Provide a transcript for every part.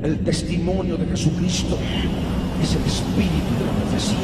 El testimonio de Jesucristo es el espíritu de la profecía.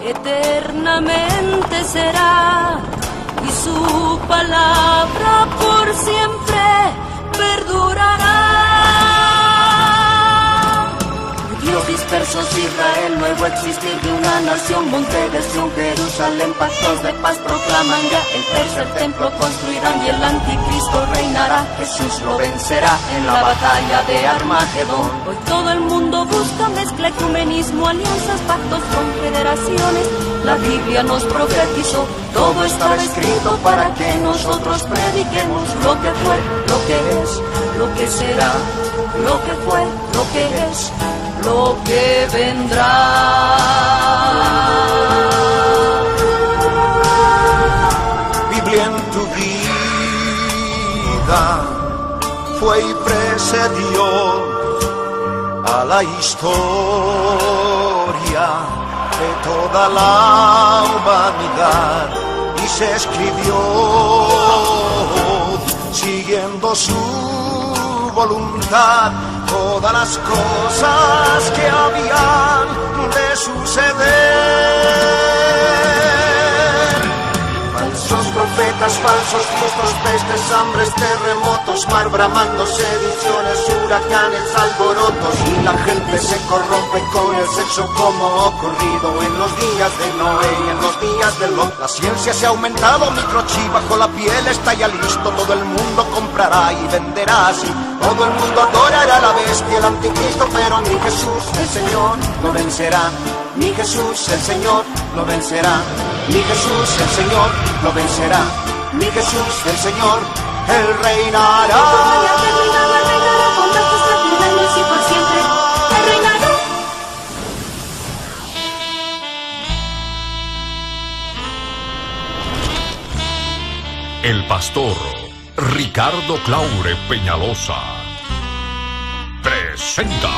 Eternamente será, y su palabra por siempre perdurará. Dios dispersos Israel, nuevo existir de una nación, monte de Sión, Jerusalén, pactos de paz proclaman ya, el tercer templo construirán y el anticristo reinará. Jesús lo vencerá en la batalla de Armagedón. Hoy todo el mundo busca mezcla, ecumenismo, alianzas, pactos, confederaciones. La Biblia nos profetizó, todo estaba escrito para que nosotros prediquemos lo que fue, lo que es, lo que será, lo que fue, lo que es, lo que vendrá. Biblia en tu vida fue y precedió a la historia de toda la humanidad y se escribió siguiendo su voluntad todas las cosas que habían de suceder. Falsos profetas, falsos cristos, pestes, hambres, terremotos, mar bramando, sediciones, huracanes, alborotos, y la gente se corrompe con el sexo como ocurrido en los días de Noé y en los días de Lot. La ciencia se ha aumentado, microchip bajo la piel está ya listo, todo el mundo comprará y venderá así. Todo el mundo adorará a la bestia, el anticristo, pero mi Jesús, el Señor, lo vencerá. Mi Jesús, el Señor, lo vencerá. Mi Jesús, el Señor, lo vencerá. Mi Jesús, el Señor, Él reinará. Reinará con tantos años y por siempre. Él reinará. El pastor Ricardo Claure Peñalosa presenta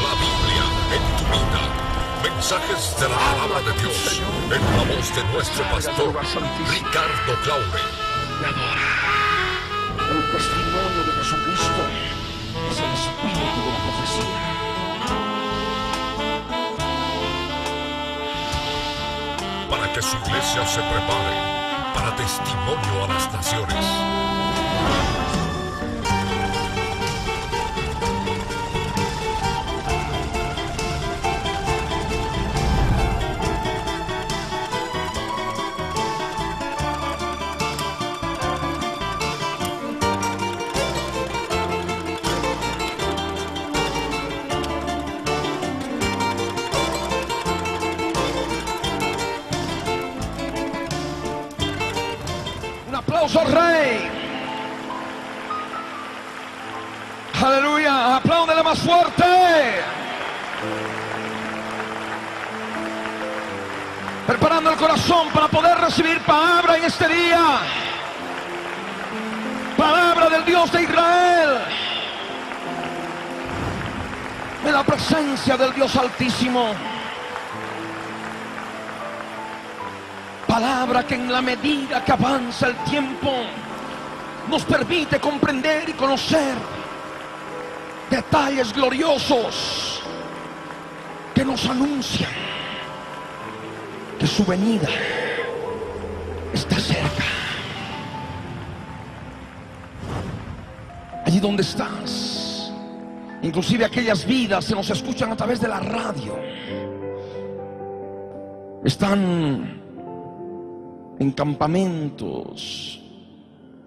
La Biblia en tu vida. Mensajes de la palabra de Dios en la voz de nuestro pastor Ricardo Claure. El testimonio de Jesucristo es el espíritu de la profecía. Para que su iglesia se prepare para testimonio a las naciones. Aplauso al Rey. Aleluya. Apláudele más fuerte. Preparando el corazón para poder recibir palabra en este día. Palabra del Dios de Israel. En la presencia del Dios Altísimo. Palabra que en la medida que avanza el tiempo nos permite comprender y conocer detalles gloriosos que nos anuncian que su venida está cerca. Allí donde estás, inclusive aquellas vidas que nos escuchan a través de la radio, están en campamentos,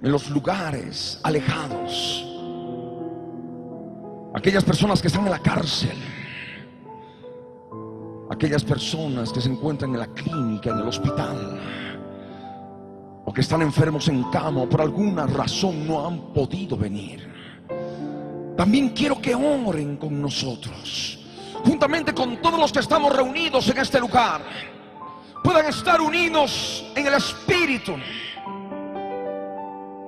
en los lugares alejados. Aquellas personas que están en la cárcel, aquellas personas que se encuentran en la clínica, en el hospital, o que están enfermos en cama o por alguna razón no han podido venir. También quiero que oren con nosotros, juntamente con todos los que estamos reunidos en este lugar, puedan estar unidos en el Espíritu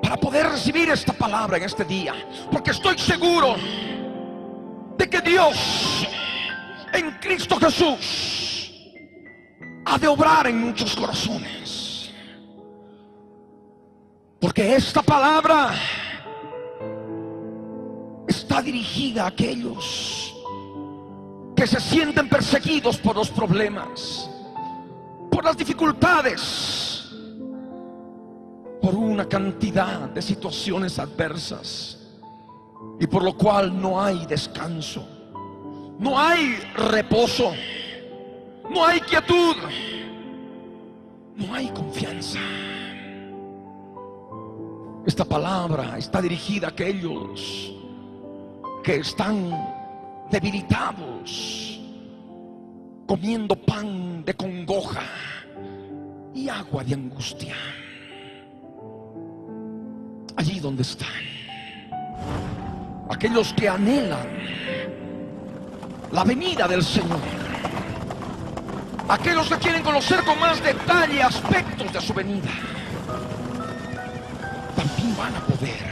para poder recibir esta palabra en este día, porque estoy seguro de que Dios en Cristo Jesús ha de obrar en muchos corazones, porque esta palabra está dirigida a aquellos que se sienten perseguidos por los problemas, por las dificultades, por una cantidad de situaciones adversas, y por lo cual no hay descanso, no hay reposo, no hay quietud, no hay confianza. Esta palabra está dirigida a aquellos que están debilitados, comiendo pan de congoja y agua de angustia. Allí donde están, aquellos que anhelan la venida del Señor, aquellos que quieren conocer con más detalle aspectos de su venida, también van a poder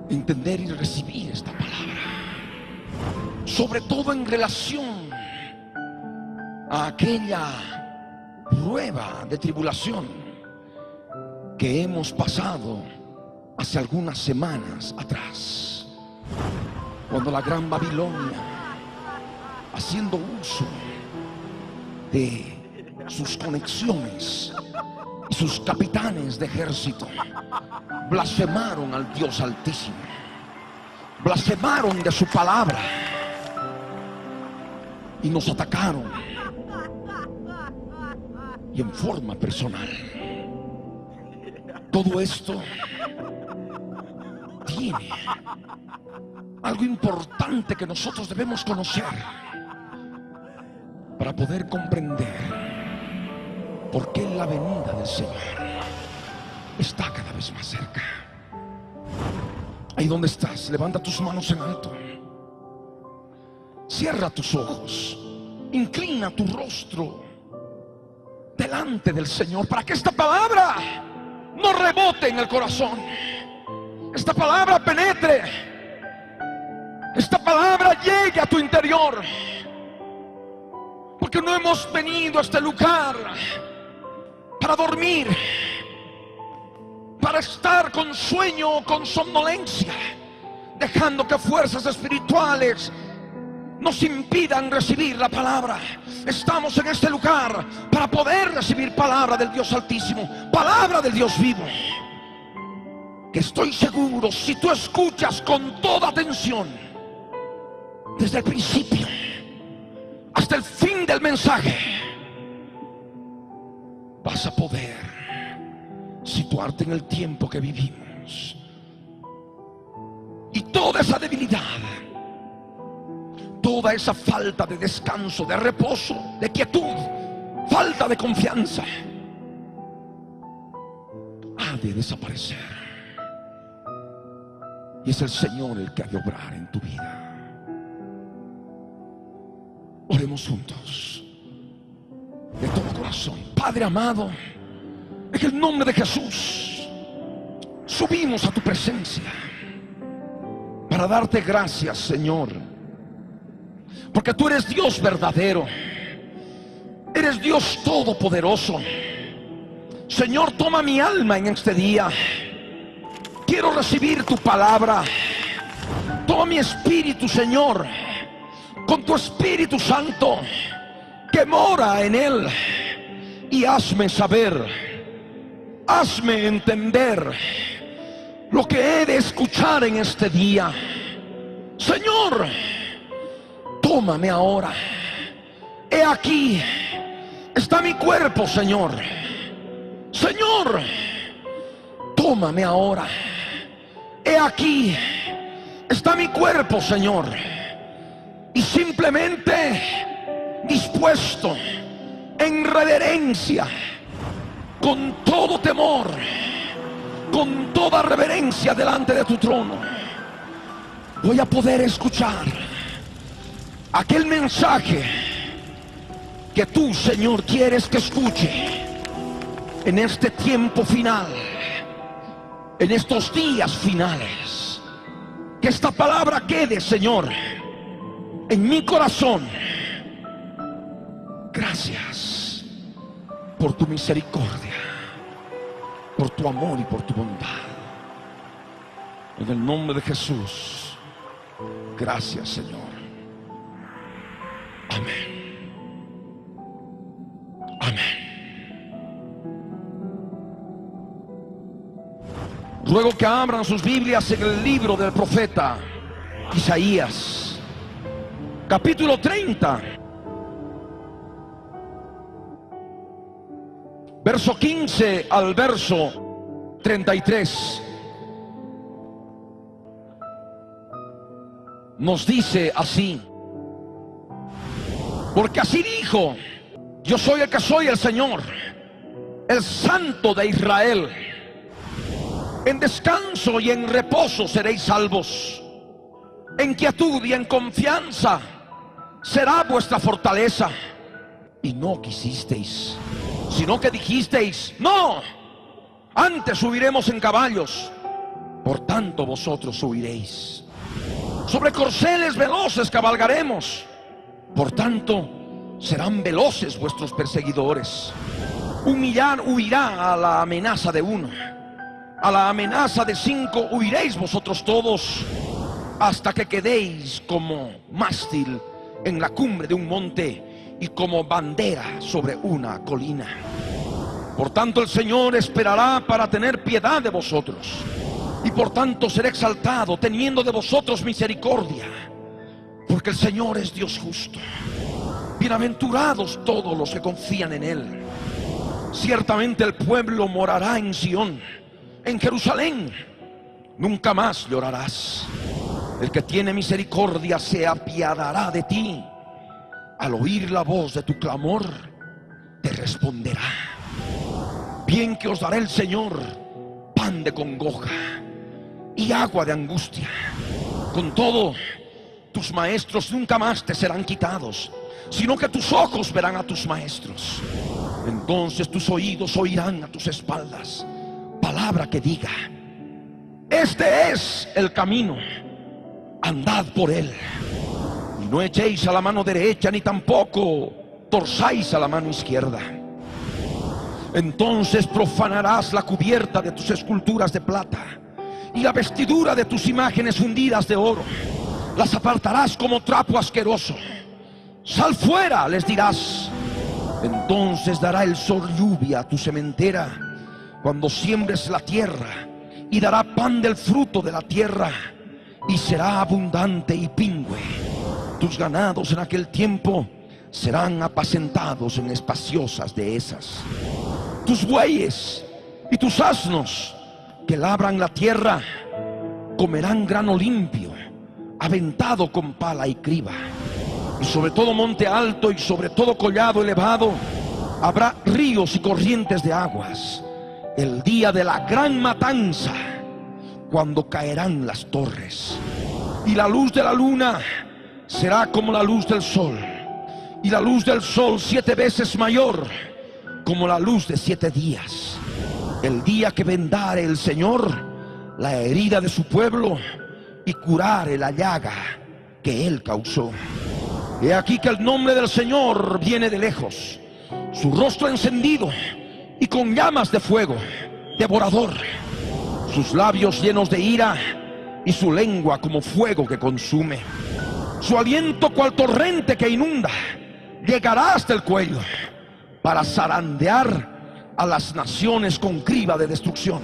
entender y recibir esta palabra, sobre todo en relación a aquella prueba de tribulación que hemos pasado hace algunas semanas atrás, cuando la gran Babilonia, haciendo uso de sus conexiones y sus capitanes de ejército, blasfemaron al Dios Altísimo, blasfemaron de su palabra y nos atacaron, y en forma personal. Todo esto tiene algo importante que nosotros debemos conocer para poder comprender por qué la venida del Señor está cada vez más cerca. Ahí donde estás, levanta tus manos en alto, cierra tus ojos, inclina tu rostro delante del Señor, para que esta palabra no rebote en el corazón, esta palabra penetre, esta palabra llegue a tu interior, porque no hemos venido a este lugar para dormir, para estar con sueño o con somnolencia, dejando que fuerzas espirituales nos impidan recibir la palabra. Estamos en este lugar para poder recibir palabra del Dios Altísimo, palabra del Dios vivo, que estoy seguro, si tú escuchas con toda atención, desde el principio hasta el fin del mensaje, vas a poder situarte en el tiempo que vivimos, y toda esa debilidad, toda esa falta de descanso, de reposo, de quietud, falta de confianza, ha de desaparecer, y es el Señor el que ha de obrar en tu vida. Oremos juntos de todo corazón. Padre amado, en el nombre de Jesús subimos a tu presencia para darte gracias, Señor, porque tú eres Dios verdadero, eres Dios todopoderoso. Señor, toma mi alma en este día, quiero recibir tu palabra. Toma mi espíritu, Señor, con tu Espíritu Santo que mora en él, y hazme saber, hazme entender lo que he de escuchar en este día. Señor, tómame ahora. He aquí está mi cuerpo, Señor. Señor, tómame ahora. He aquí está mi cuerpo, Señor. Y simplemente dispuesto en reverencia, con todo temor, con toda reverencia delante de tu trono, voy a poder escuchar aquel mensaje que tú, Señor, quieres que escuche en este tiempo final, en estos días finales. Que esta palabra quede, Señor, en mi corazón. Gracias por tu misericordia, por tu amor y por tu bondad. En el nombre de Jesús, gracias, Señor. Amén. Amén. Ruego que abran sus Biblias en el libro del profeta Isaías, capítulo 30, verso 15 al verso 33. Nos dice así: porque así dijo: yo soy el que soy, el Señor, el Santo de Israel. En descanso y en reposo seréis salvos. En quietud y en confianza será vuestra fortaleza. Y no quisisteis, sino que dijisteis: no, antes subiremos en caballos. Por tanto vosotros huiréis. Sobre corceles veloces cabalgaremos. Por tanto serán veloces vuestros perseguidores. Un millar huirá a la amenaza de uno. A la amenaza de 5 huiréis vosotros todos, hasta que quedéis como mástil en la cumbre de un monte y como bandera sobre una colina. Por tanto el Señor esperará para tener piedad de vosotros, y por tanto seré exaltado, teniendo de vosotros misericordia, porque el Señor es Dios justo. Bienaventurados todos los que confían en Él. Ciertamente el pueblo morará en Sión. En Jerusalén nunca más llorarás. El que tiene misericordia se apiadará de ti. Al oír la voz de tu clamor, te responderá. Bien que os dará el Señor pan de congoja y agua de angustia. Con todo, tus maestros nunca más te serán quitados, sino que tus ojos verán a tus maestros. Entonces tus oídos oirán a tus espaldas palabra que diga: este es el camino, andad por él. Y no echéis a la mano derecha, ni tampoco torzáis a la mano izquierda. Entonces profanarás la cubierta de tus esculturas de plata y la vestidura de tus imágenes fundidas de oro. Las apartarás como trapo asqueroso. Sal fuera, les dirás. Entonces dará el sol lluvia a tu sementera cuando siembres la tierra, y dará pan del fruto de la tierra, y será abundante y pingüe. Tus ganados en aquel tiempo serán apacentados en espaciosas dehesas. Tus bueyes y tus asnos que labran la tierra comerán grano limpio, aventado con pala y criba. Y sobre todo monte alto y sobre todo collado elevado habrá ríos y corrientes de aguas. El día de la gran matanza, cuando caerán las torres, y la luz de la luna será como la luz del sol, y la luz del sol 7 veces mayor como la luz de 7 días. El día que vendare el Señor la herida de su pueblo y curare la llaga que él causó. He aquí que el nombre del Señor viene de lejos, su rostro encendido y con llamas de fuego devorador. sus labios llenos de ira y su lengua como fuego que consume. Su aliento cual torrente que inunda, llegará hasta el cuello para zarandear a las naciones con criba de destrucción.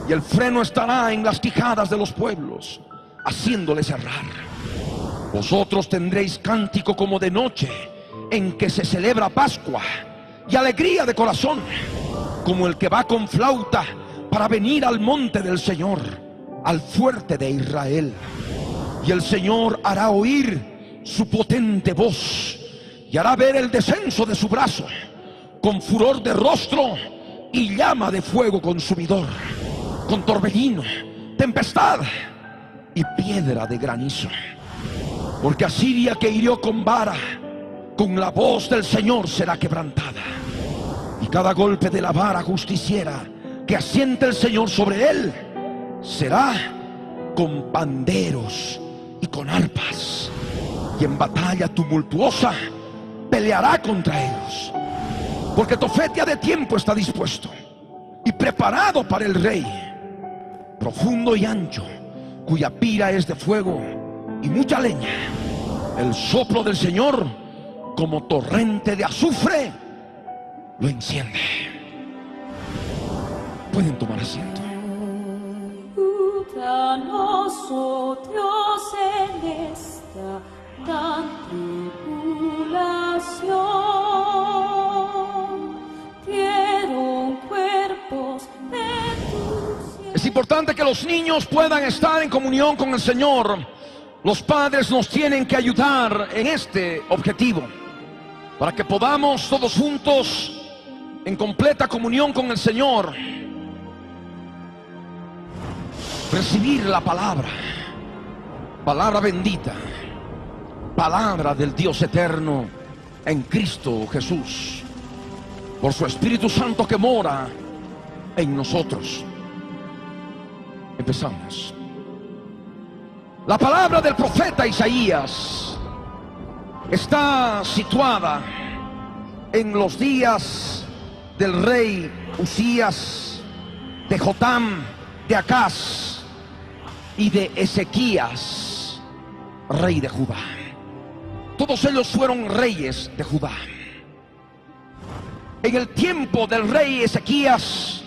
Y el freno estará en las quijadas de los pueblos, haciéndoles errar. Vosotros tendréis cántico como de noche, en que se celebra Pascua, y alegría de corazón, como el que va con flauta para venir al monte del Señor, al fuerte de Israel. Y el Señor hará oír su potente voz, y hará ver el descenso de su brazo, con furor de rostro y llama de fuego consumidor, con torbellino, tempestad y piedra de granizo. Porque Asiria, que hirió con vara, con la voz del Señor será quebrantada, y cada golpe de la vara justiciera que asiente el Señor sobre él será con panderos y con arpas, y en batalla tumultuosa peleará contra ellos. Porque Tofet ya de tiempo está dispuesto y preparado para el rey, profundo y ancho, cuya pira es de fuego y mucha leña. El soplo del Señor, como torrente de azufre, lo enciende. Pueden tomar asiento. Danos, oh Dios, en esta gran tribulación, dieron cuerpos de tus. Es importante que los niños puedan estar en comunión con el Señor. Los padres nos tienen que ayudar en este objetivo, para que podamos todos juntos, en completa comunión con el Señor, recibir la palabra, palabra bendita, palabra del Dios eterno en Cristo Jesús, por su Espíritu Santo que mora en nosotros. Empezamos. La palabra del profeta Isaías está situada en los días del rey Usías, de Jotam, de Acaz y de Ezequías, rey de Judá. Todos ellos fueron reyes de Judá. En el tiempo del rey Ezequías,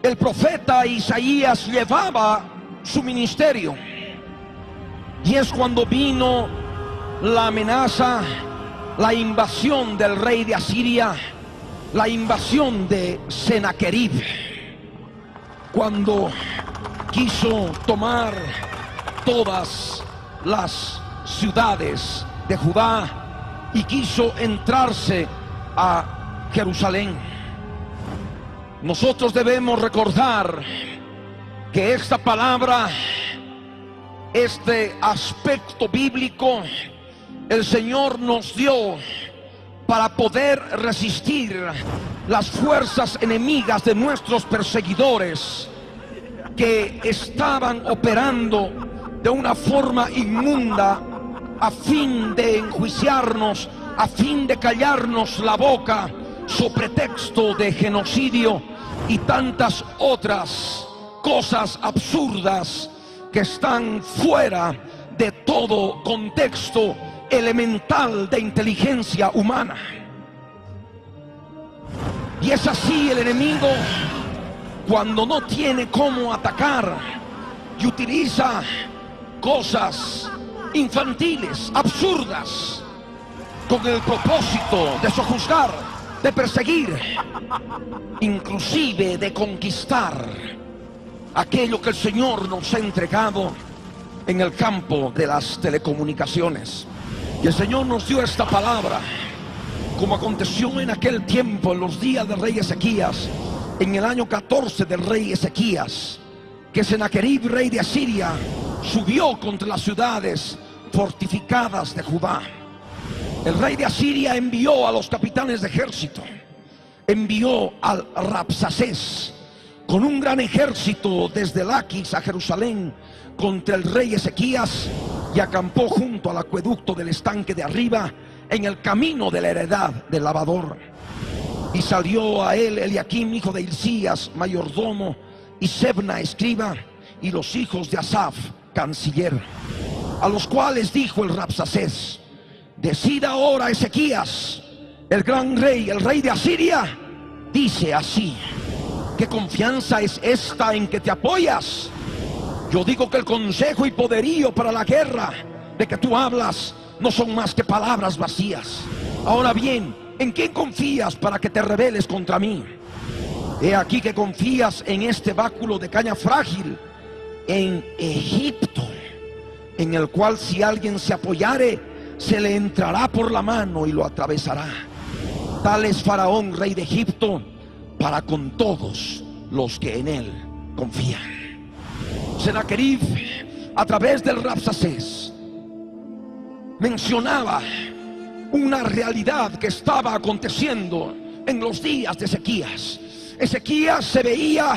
el profeta Isaías llevaba su ministerio, y es cuando vino la amenaza, la invasión del rey de Asiria, la invasión de Sennacherib, cuando quiso tomar todas las ciudades de Judá y quiso entrarse a Jerusalén. Nosotros debemos recordar que esta palabra, este aspecto bíblico, el Señor nos dio para poder resistir las fuerzas enemigas de nuestros perseguidores, que estaban operando de una forma inmunda a fin de enjuiciarnos, a fin de callarnos la boca, sobre pretexto de genocidio y tantas otras cosas absurdas que están fuera de todo contexto elemental de inteligencia humana. Y es así el enemigo, cuando no tiene cómo atacar y utiliza cosas infantiles, absurdas, con el propósito de sojuzgar, de perseguir, inclusive de conquistar aquello que el Señor nos ha entregado en el campo de las telecomunicaciones. Y el Señor nos dio esta palabra, como aconteció en aquel tiempo, en los días del rey Ezequías, en el año 14 del rey Ezequías, que Sennacherib, rey de Asiria, subió contra las ciudades fortificadas de Judá. El rey de Asiria envió a los capitanes de ejército, envió al Rabsacés con un gran ejército desde Laquis a Jerusalén contra el rey Ezequías, y acampó junto al acueducto del estanque de arriba, en el camino de la heredad del lavador. Y salió a él Eliaquim, hijo de Hilcías, mayordomo, y Sebna, escriba, y los hijos de Asaf, canciller, a los cuales dijo el Rabsacés: decida ahora Ezequías, el gran rey, el rey de Asiria, dice así: ¿qué confianza es esta en que te apoyas? Yo digo que el consejo y poderío para la guerra de que tú hablas no son más que palabras vacías. Ahora bien, ¿en quién confías para que te rebeles contra mí? He aquí que confías en este báculo de caña frágil, en Egipto, en el cual si alguien se apoyare, se le entrará por la mano y lo atravesará. Tal es Faraón, rey de Egipto, para con todos los que en él confían. Sennacherib, a través del Rabsacés, mencionaba una realidad que estaba aconteciendo en los días de Ezequías. Ezequías se veía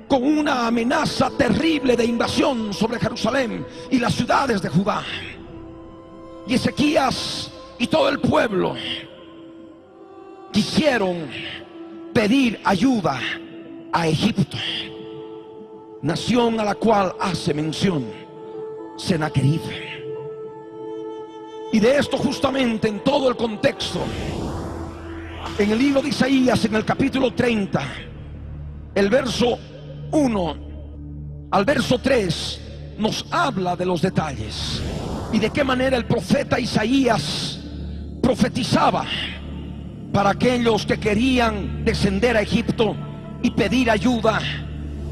con una amenaza terrible de invasión sobre Jerusalén y las ciudades de Judá. Y Ezequías y todo el pueblo quisieron pedir ayuda a Egipto, nación a la cual hace mención Sennacherib. Y de esto justamente en todo el contexto, en el libro de Isaías, en el capítulo 30, el verso 1 al verso 3, nos habla de los detalles y de qué manera el profeta Isaías profetizaba para aquellos que querían descender a Egipto y pedir ayuda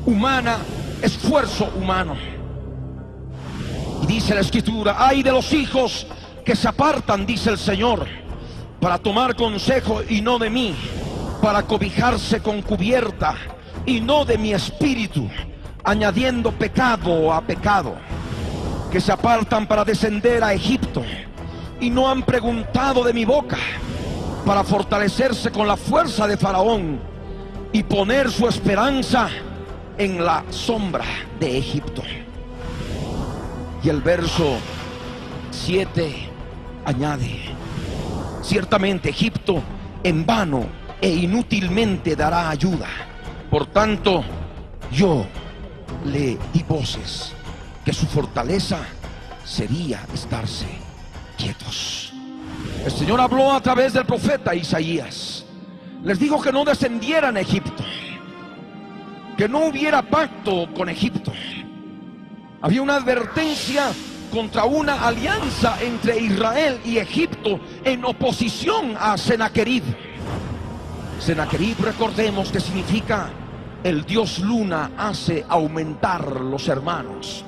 humana, esfuerzo humano. Y dice la escritura: ay de los hijos que se apartan, dice el Señor, para tomar consejo y no de mí, para cobijarse con cubierta y no de mi espíritu, añadiendo pecado a pecado, que se apartan para descender a Egipto y no han preguntado de mi boca, para fortalecerse con la fuerza de Faraón y poner su esperanza en la sombra de Egipto. Y el verso 7 añade: ciertamente Egipto en vano e inútilmente dará ayuda, por tanto yo le di voces que su fortaleza sería estarse quietos. El Señor habló a través del profeta Isaías. Les dijo que no descendieran a Egipto, que no hubiera pacto con Egipto. Había una advertencia contra una alianza entre Israel y Egipto en oposición a Sennacherib. Sennacherib, recordemos que significa el dios luna hace aumentar los hermanos.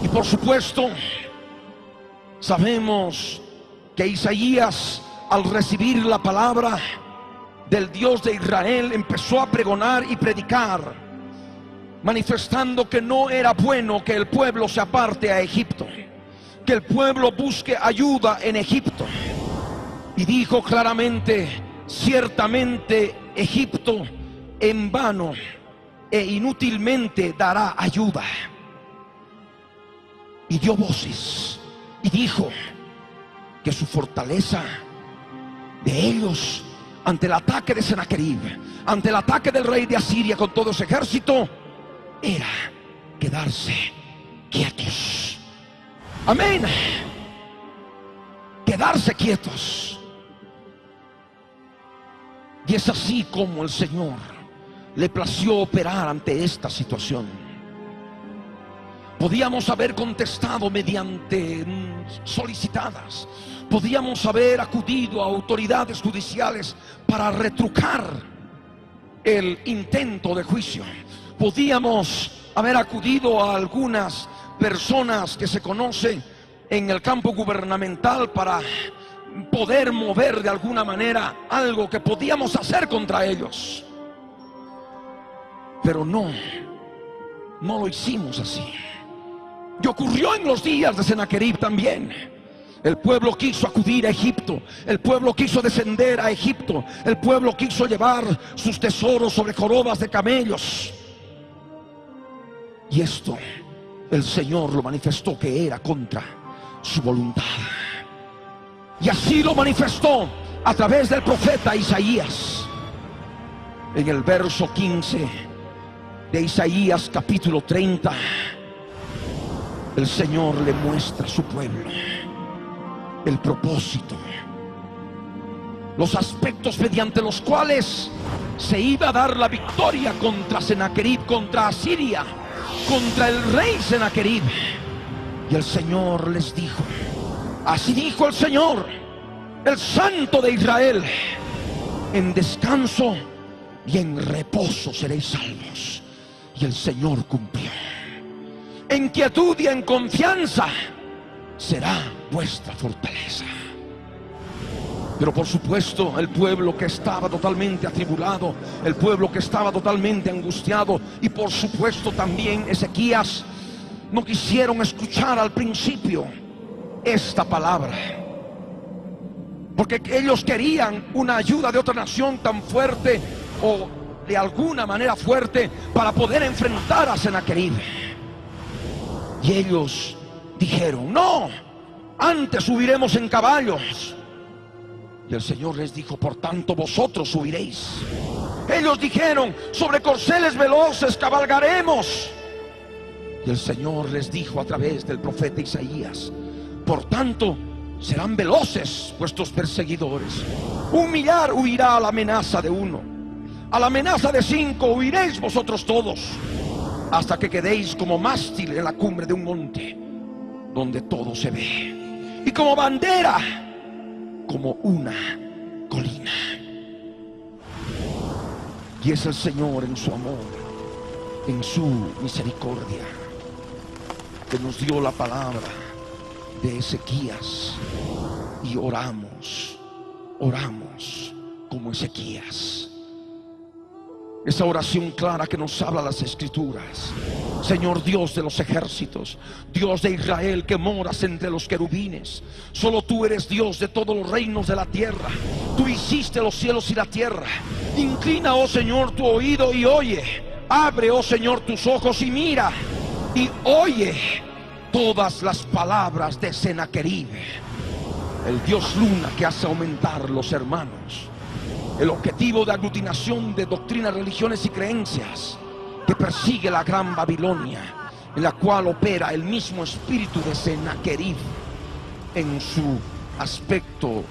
Y por supuesto, sabemos que Isaías, al recibir la palabra del Dios de Israel, empezó a pregonar y predicar, manifestando que no era bueno que el pueblo se aparte a Egipto, que el pueblo busque ayuda en Egipto. Y dijo claramente: ciertamente Egipto en vano e inútilmente dará ayuda. Y dio voces y dijo que su fortaleza de ellos ante el ataque de Sennacherib, ante el ataque del rey de Asiria con todo su ejército, era quedarse quietos. Amén. Quedarse quietos. Y es así como el Señor le plació operar ante esta situación. Podíamos haber contestado mediante solicitadas, podíamos haber acudido a autoridades judiciales para retrucar el intento de juicio, podíamos haber acudido a algunas personas que se conocen en el campo gubernamental para poder mover de alguna manera algo que podíamos hacer contra ellos. Pero no lo hicimos así. Y ocurrió en los días de Sennacherib también. El pueblo quiso acudir a Egipto, el pueblo quiso descender a Egipto, el pueblo quiso llevar sus tesoros sobre jorobas de camellos. Y esto el Señor lo manifestó que era contra su voluntad. Y así lo manifestó a través del profeta Isaías. En el verso 15 de Isaías capítulo 30, el Señor le muestra a su pueblo el propósito, los aspectos mediante los cuales se iba a dar la victoria contra Sennacherib, contra Asiria, contra el rey Sennacherib. Y el Señor les dijo: así dijo el Señor, el Santo de Israel: en descanso y en reposo seréis salvos. Y el Señor cumplió. En quietud y en confianza será vuestra fortaleza. Pero por supuesto, el pueblo que estaba totalmente atribulado, el pueblo que estaba totalmente angustiado, y por supuesto también Ezequías, no quisieron escuchar al principio esta palabra, porque ellos querían una ayuda de otra nación tan fuerte, o de alguna manera fuerte, para poder enfrentar a Sennacherib. Y ellos dijeron: no, antes subiremos en caballos. Y el Señor les dijo: por tanto vosotros subiréis. Ellos dijeron: sobre corceles veloces cabalgaremos. Y el Señor les dijo a través del profeta Isaías: por tanto serán veloces vuestros perseguidores. 1,000,000 huirá a la amenaza de 1, a la amenaza de 5 huiréis vosotros todos, hasta que quedéis como mástil en la cumbre de un monte, donde todo se ve, y como bandera, como una colina. Y es el Señor en su amor, en su misericordia, que nos dio la palabra de Ezequías. Y oramos como Ezequías. Esa oración clara que nos habla las Escrituras: Señor Dios de los ejércitos, Dios de Israel, que moras entre los querubines, solo tú eres Dios de todos los reinos de la tierra. Tú hiciste los cielos y la tierra. Inclina, oh Señor, tu oído y oye. Abre, oh Señor, tus ojos y mira y oye todas las palabras de Sennacherib, el dios luna que hace aumentar los hermanos, el objetivo de aglutinación de doctrinas, religiones y creencias que persigue la gran Babilonia, en la cual opera el mismo espíritu de Sennacherib en su aspecto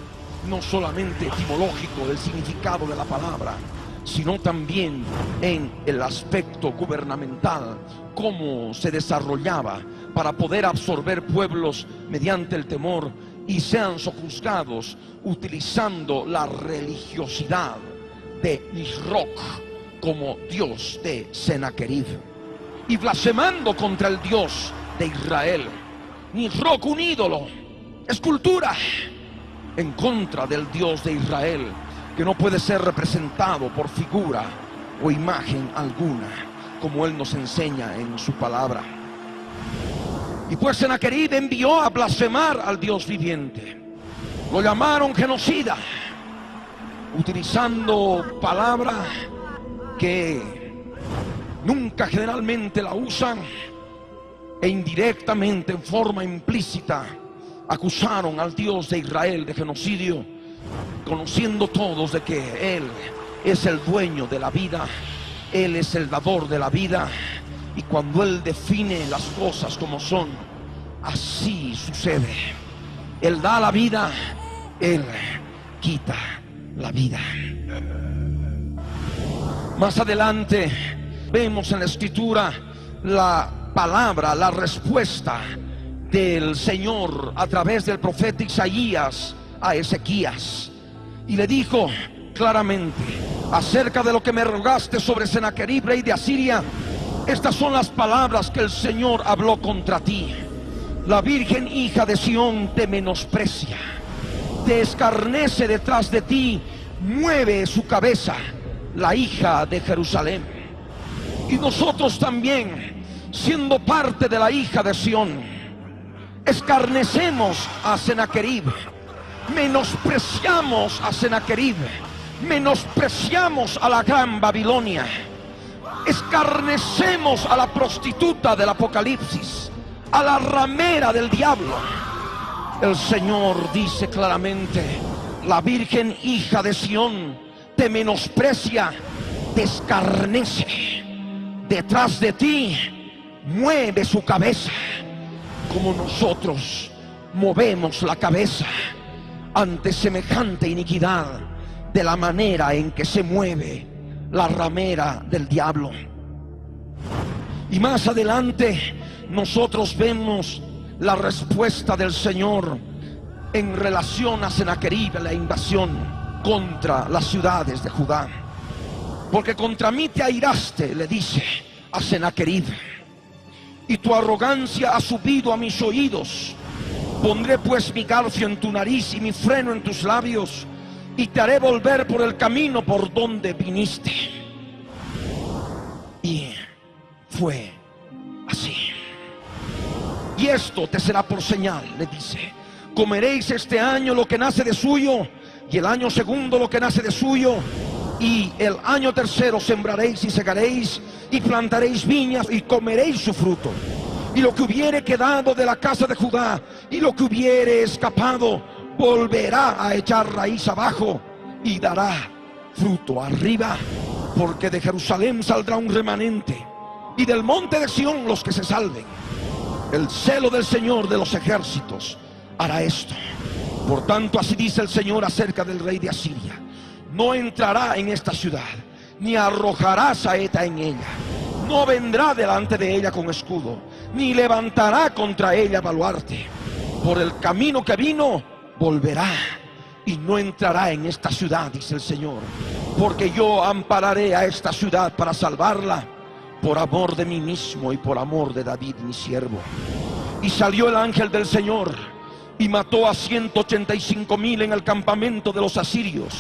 no solamente etimológico del significado de la palabra, sino también en el aspecto gubernamental, cómo se desarrollaba para poder absorber pueblos mediante el temor y sean sojuzgados utilizando la religiosidad de Nisroch como dios de Sennacherib, y blasfemando contra el Dios de Israel. Nisroch, un ídolo, escultura en contra del Dios de Israel, que no puede ser representado por figura o imagen alguna, como Él nos enseña en su palabra. Y pues Sennacherib envió a blasfemar al Dios viviente. Lo llamaron genocida, utilizando palabra que nunca generalmente la usan, e indirectamente, en forma implícita, acusaron al Dios de Israel de genocidio, conociendo todos de que Él es el dueño de la vida, Él es el dador de la vida, y cuando Él define las cosas como son, así sucede. Él da la vida, Él quita la vida. Más adelante vemos en la Escritura la palabra, la respuesta del Señor a través del profeta Isaías a Ezequías, y le dijo claramente: acerca de lo que me rogaste sobre Sennacherib, rey de Asiria, estas son las palabras que el Señor habló contra ti. La virgen hija de Sión te menosprecia, te escarnece detrás de ti, mueve su cabeza la hija de Jerusalén. Y nosotros también, siendo parte de la hija de Sión, escarnecemos a Sennacherib, menospreciamos a Sennacherib, menospreciamos a la gran Babilonia, escarnecemos a la prostituta del Apocalipsis, a la ramera del diablo. El Señor dice claramente: la virgen hija de Sión te menosprecia, te escarnece detrás de ti mueve su cabeza, como nosotros movemos la cabeza ante semejante iniquidad, de la manera en que se mueve la ramera del diablo. Y más adelante nosotros vemos la respuesta del Señor en relación a Sennacherib, la invasión contra las ciudades de Judá. Porque contra mí te airaste, le dice a Sennacherib, y tu arrogancia ha subido a mis oídos. Pondré pues mi garfio en tu nariz y mi freno en tus labios, y te haré volver por el camino por donde viniste. Y fue así. Y esto te será por señal, le dice: comeréis este año lo que nace de suyo, y el año segundo lo que nace de suyo, y el año tercero sembraréis y segaréis, y plantaréis viñas y comeréis su fruto. Y lo que hubiere quedado de la casa de Judá, y lo que hubiere escapado, volverá a echar raíz abajo y dará fruto arriba, porque de Jerusalén saldrá un remanente, y del monte de Sión los que se salven. El celo del Señor de los ejércitos hará esto. Por tanto, así dice el Señor acerca del rey de Asiria: no entrará en esta ciudad, ni arrojará saeta en ella, no vendrá delante de ella con escudo, ni levantará contra ella baluarte. Por el camino que vino volverá, y no entrará en esta ciudad, dice el Señor, porque yo ampararé a esta ciudad para salvarla, por amor de mí mismo y por amor de David mi siervo. Y salió el ángel del Señor y mató a 185,000 en el campamento de los asirios.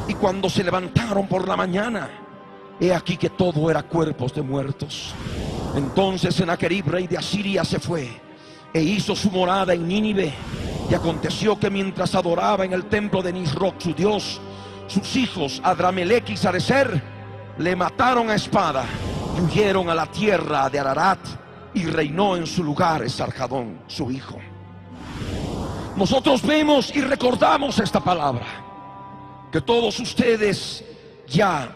Y cuando se levantaron por la mañana, he aquí que todo era cuerpos de muertos. Entonces Sennacherib, rey de Asiria, se fue e hizo su morada en Nínive. Y aconteció que mientras adoraba en el templo de Nisroch su dios, sus hijos Adramelech y Sarecer le mataron a espada y huyeron a la tierra de Ararat, y reinó en su lugar Esarhadón su hijo. Nosotros vemos y recordamos esta palabra que todos ustedes ya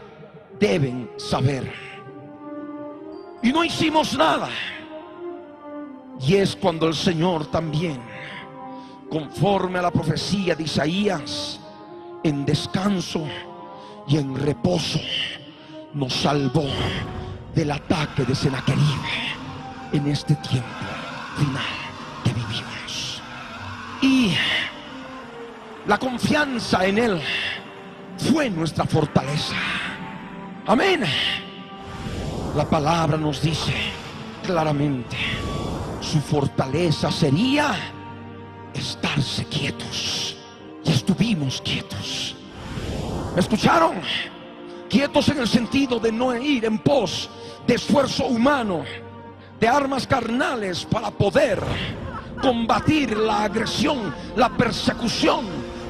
deben saber. Y no hicimos nada. Y es cuando el Señor también, conforme a la profecía de Isaías, en descanso y en reposo, nos salvó del ataque de Sennacherib en este tiempo final que vivimos. Y la confianza en Él fue nuestra fortaleza. Amén. La palabra nos dice claramente: su fortaleza sería estarse quietos. Y estuvimos quietos. ¿Me escucharon? Quietos en el sentido de no ir en pos de esfuerzo humano, de armas carnales para poder combatir la agresión, la persecución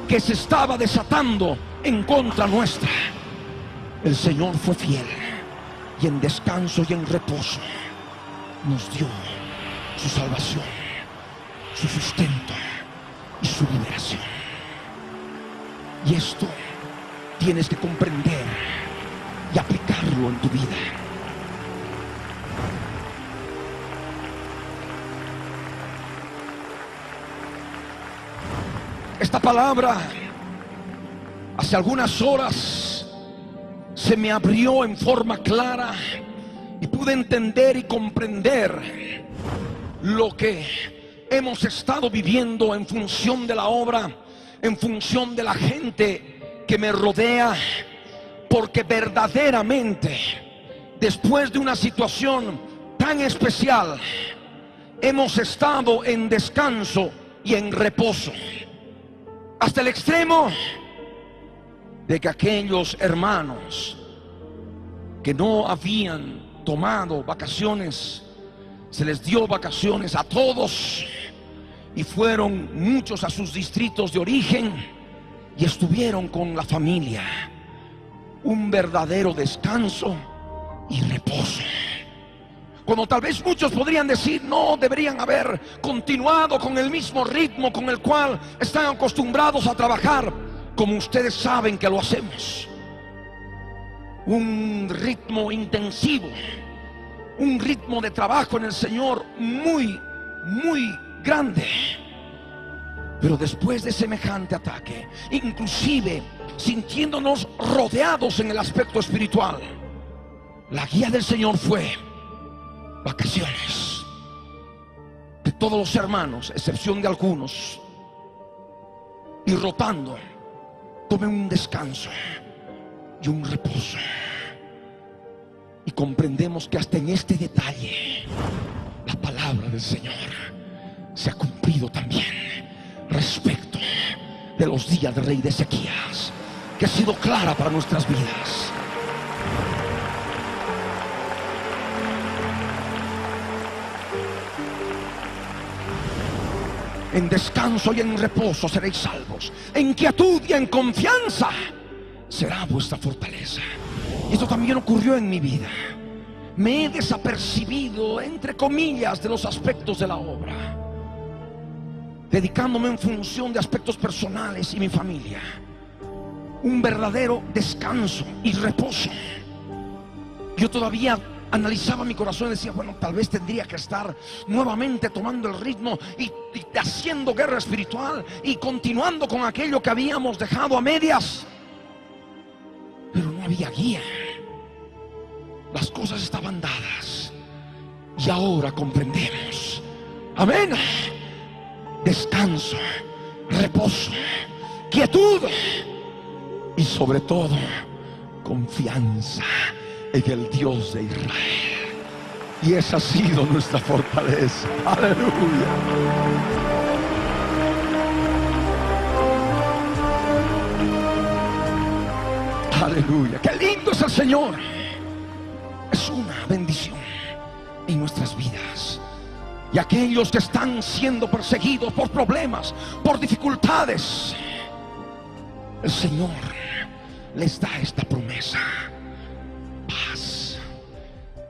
que se estaba desatando en contra nuestra. El Señor fue fiel, y en descanso y en reposo nos dio su salvación, su sustento y su liberación. Y esto tienes que comprender y aplicarlo en tu vida. Esta palabra hace algunas horas se me abrió en forma clara y pude entender y comprender lo que hemos estado viviendo en función de la obra, en función de la gente que me rodea, porque verdaderamente después de una situación tan especial hemos estado en descanso y en reposo, hasta el extremo de que aquellos hermanos que no habían tomado vacaciones, se les dio vacaciones a todos, y fueron muchos a sus distritos de origen y estuvieron con la familia. Un verdadero descanso y reposo. Cuando tal vez muchos podrían decir: no, deberían haber continuado con el mismo ritmo con el cual están acostumbrados a trabajar, como ustedes saben que lo hacemos. Un ritmo intensivo, un ritmo de trabajo en el Señor muy grande. Pero después de semejante ataque, inclusive sintiéndonos rodeados en el aspecto espiritual, la guía del Señor fue vacaciones. De todos los hermanos, excepción de algunos, y rotando, tomen un descanso y un reposo. Y comprendemos que hasta en este detalle la palabra del Señor se ha cumplido también respecto de los días del rey de Ezequías, que ha sido clara para nuestras vidas. En descanso y en reposo seréis salvos. En quietud y en confianza será vuestra fortaleza. Y esto también ocurrió en mi vida. Me he desapercibido, entre comillas, de los aspectos de la obra, dedicándome en función de aspectos personales y mi familia. Un verdadero descanso y reposo. Yo todavía analizaba mi corazón y decía, bueno, tal vez tendría que estar nuevamente tomando el ritmo y haciendo guerra espiritual y continuando con aquello que habíamos dejado a medias. Pero no había guía. Las cosas estaban dadas y ahora comprendemos. Amén. Descanso, reposo, quietud y sobre todo confianza en el Dios de Israel. Y esa ha sido nuestra fortaleza. Aleluya. Aleluya. Qué lindo es el Señor. Es una bendición en nuestras vidas. Y aquellos que están siendo perseguidos por problemas, por dificultades, el Señor les da esta promesa: paz,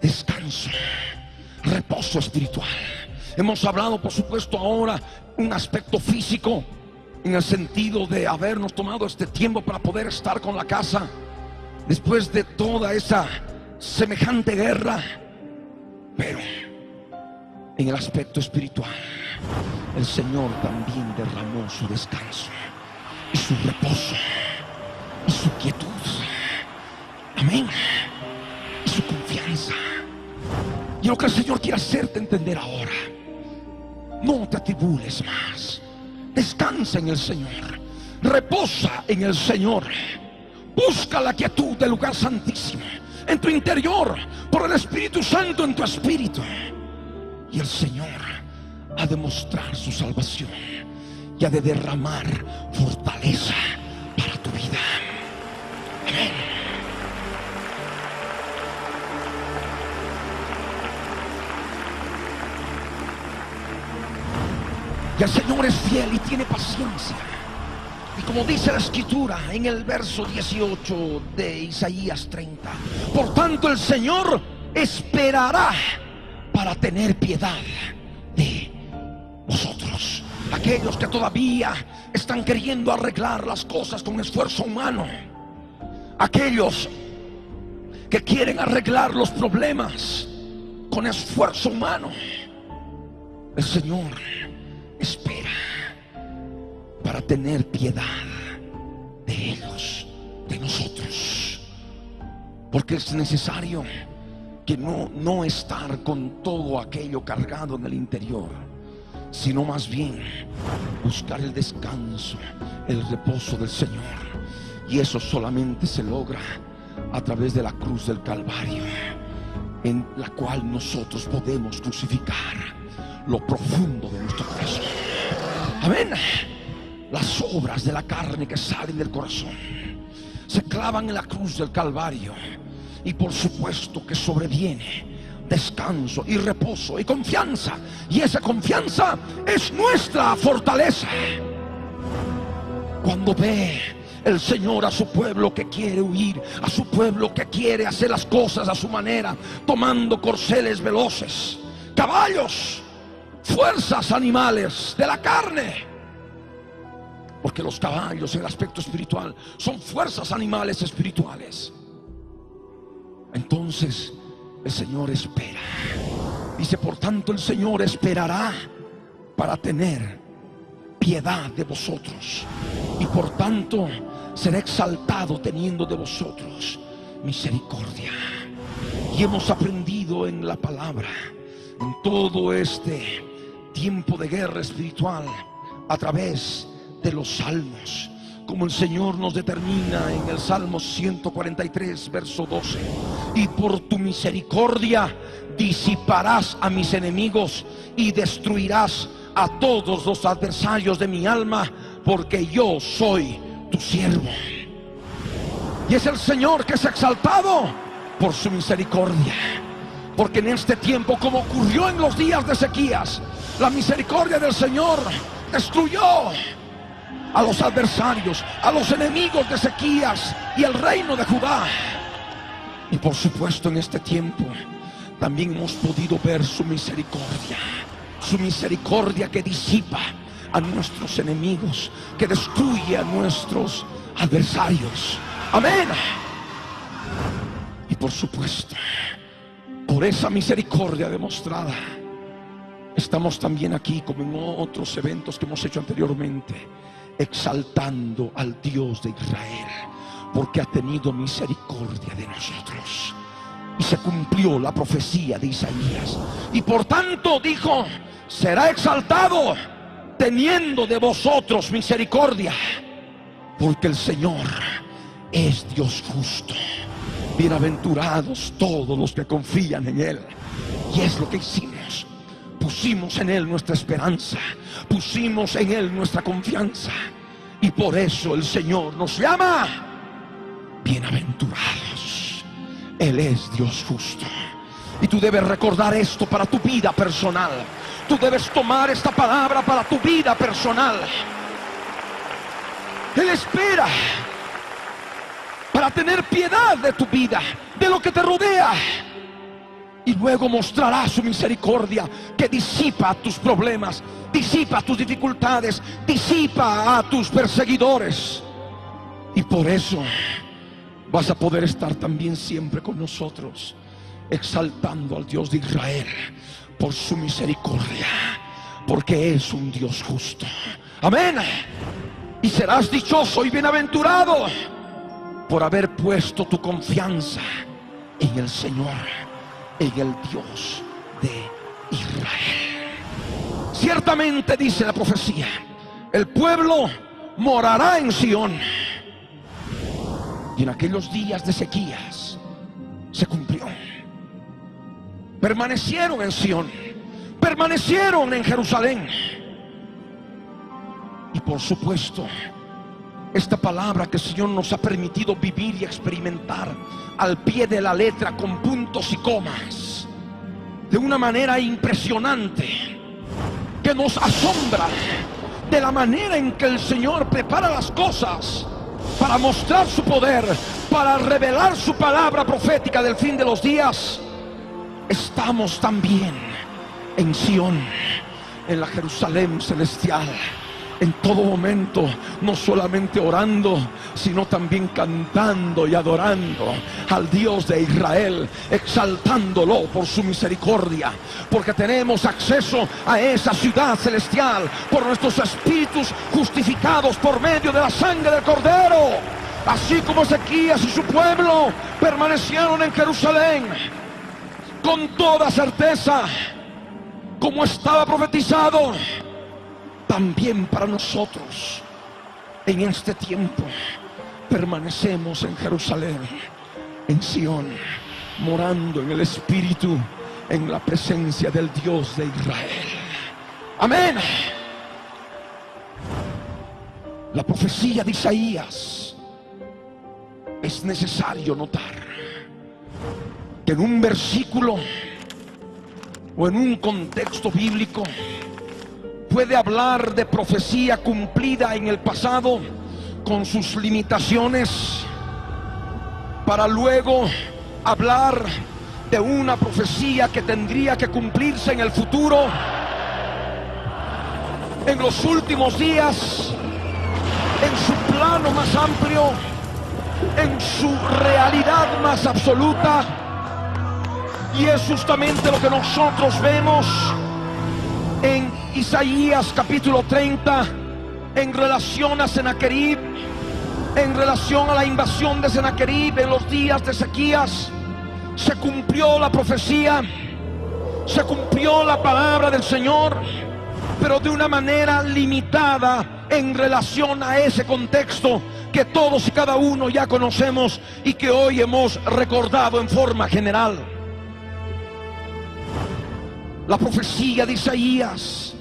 descanso, reposo espiritual. Hemos hablado, por supuesto, ahora un aspecto físico, en el sentido de habernos tomado este tiempo para poder estar con la casa después de toda esa semejante guerra. Pero en el aspecto espiritual, el Señor también derramó su descanso y su reposo y su quietud. Amén. Y su confianza. Y lo que el Señor quiere hacerte entender ahora: no te atribules más. Descansa en el Señor. Reposa en el Señor. Busca la quietud del lugar santísimo en tu interior, por el Espíritu Santo en tu espíritu. Y el Señor ha de mostrar su salvación y ha de derramar fortaleza para tu vida. Amén. Y el Señor es fiel y tiene paciencia. Y como dice la Escritura en el verso 18 de Isaías 30, por tanto el Señor esperará para tener piedad de vosotros. Aquellos que todavía están queriendo arreglar las cosas con esfuerzo humano, aquellos que quieren arreglar los problemas con esfuerzo humano, el Señor espera para tener piedad de ellos, de nosotros, porque es necesario que no estar con todo aquello cargado en el interior, sino más bien buscar el descanso, el reposo del Señor. Y eso solamente se logra a través de la cruz del Calvario, en la cual nosotros podemos crucificar lo profundo de nuestro corazón. Amén. Las obras de la carne que salen del corazón se clavan en la cruz del Calvario. Y por supuesto que sobreviene descanso y reposo y confianza. Y esa confianza es nuestra fortaleza. Cuando ve el Señor a su pueblo que quiere huir, a su pueblo que quiere hacer las cosas a su manera, tomando corceles veloces, caballos, fuerzas animales de la carne. Porque los caballos en el aspecto espiritual son fuerzas animales espirituales. Entonces El Señor espera. Dice, por tanto el Señor esperará para tener piedad de vosotros, y por tanto será exaltado teniendo de vosotros misericordia. Y hemos aprendido en la palabra, en todo este tiempo de guerra espiritual, a través de los salmos, como el Señor nos determina en el Salmo 143, verso 12: y por tu misericordia disiparás a mis enemigos y destruirás a todos los adversarios de mi alma, porque yo soy tu siervo. Y es el Señor que es exaltado por su misericordia, porque en este tiempo, como ocurrió en los días de Ezequías, la misericordia del Señor destruyó a los adversarios, a los enemigos de Ezequías y el reino de Judá. Y por supuesto, en este tiempo también hemos podido ver su misericordia que disipa a nuestros enemigos, que destruye a nuestros adversarios. Amén. Y por supuesto, por esa misericordia demostrada, estamos también aquí, como en otros eventos que hemos hecho anteriormente, exaltando al Dios de Israel, porque ha tenido misericordia de nosotros. Y se cumplió la profecía de Isaías, y por tanto dijo, será exaltado teniendo de vosotros misericordia, porque el Señor es Dios justo. Bienaventurados todos los que confían en Él. Y es lo que hicimos. Pusimos en Él nuestra esperanza, pusimos en Él nuestra confianza, y por eso el Señor nos llama bienaventurados. Él es Dios justo. Y tú debes recordar esto para tu vida personal. Tú debes tomar esta palabra para tu vida personal. Él espera para tener piedad de tu vida, de lo que te rodea, y luego mostrará su misericordia, que disipa tus problemas, disipa tus dificultades, disipa a tus perseguidores. Y por eso vas a poder estar también siempre con nosotros, exaltando al Dios de Israel por su misericordia, porque es un Dios justo. Amén. Y serás dichoso y bienaventurado por haber puesto tu confianza en el Señor, en el Dios de Israel. Ciertamente, dice la profecía, el pueblo morará en Sión. Y en aquellos días de Ezequías se cumplió. Permanecieron en Sión, permanecieron en Jerusalén. Y por supuesto, esta palabra que el Señor nos ha permitido vivir y experimentar al pie de la letra, con puntos y comas, de una manera impresionante, que nos asombra de la manera en que el Señor prepara las cosas para mostrar su poder, para revelar su palabra profética del fin de los días. Estamos también en Sión, en la Jerusalén celestial, en todo momento, no solamente orando, sino también cantando y adorando al Dios de Israel, exaltándolo por su misericordia, porque tenemos acceso a esa ciudad celestial por nuestros espíritus justificados por medio de la sangre del Cordero. Así como Ezequías y su pueblo permanecieron en Jerusalén con toda certeza, como estaba profetizado, también para nosotros en este tiempo permanecemos en Jerusalén, en Sión, morando en el Espíritu, en la presencia del Dios de Israel. Amén. La profecía de Isaías, es necesario notar que en un versículo o en un contexto bíblico puede hablar de profecía cumplida en el pasado con sus limitaciones, para luego hablar de una profecía que tendría que cumplirse en el futuro, en los últimos días, en su plano más amplio, en su realidad más absoluta. Y es justamente lo que nosotros vemos en Isaías capítulo 30 en relación a Sennacherib, en relación a la invasión de Sennacherib en los días de Ezequías. Se cumplió la profecía, se cumplió la palabra del Señor, pero de una manera limitada en relación a ese contexto que todos y cada uno ya conocemos y que hoy hemos recordado en forma general. La profecía de Isaías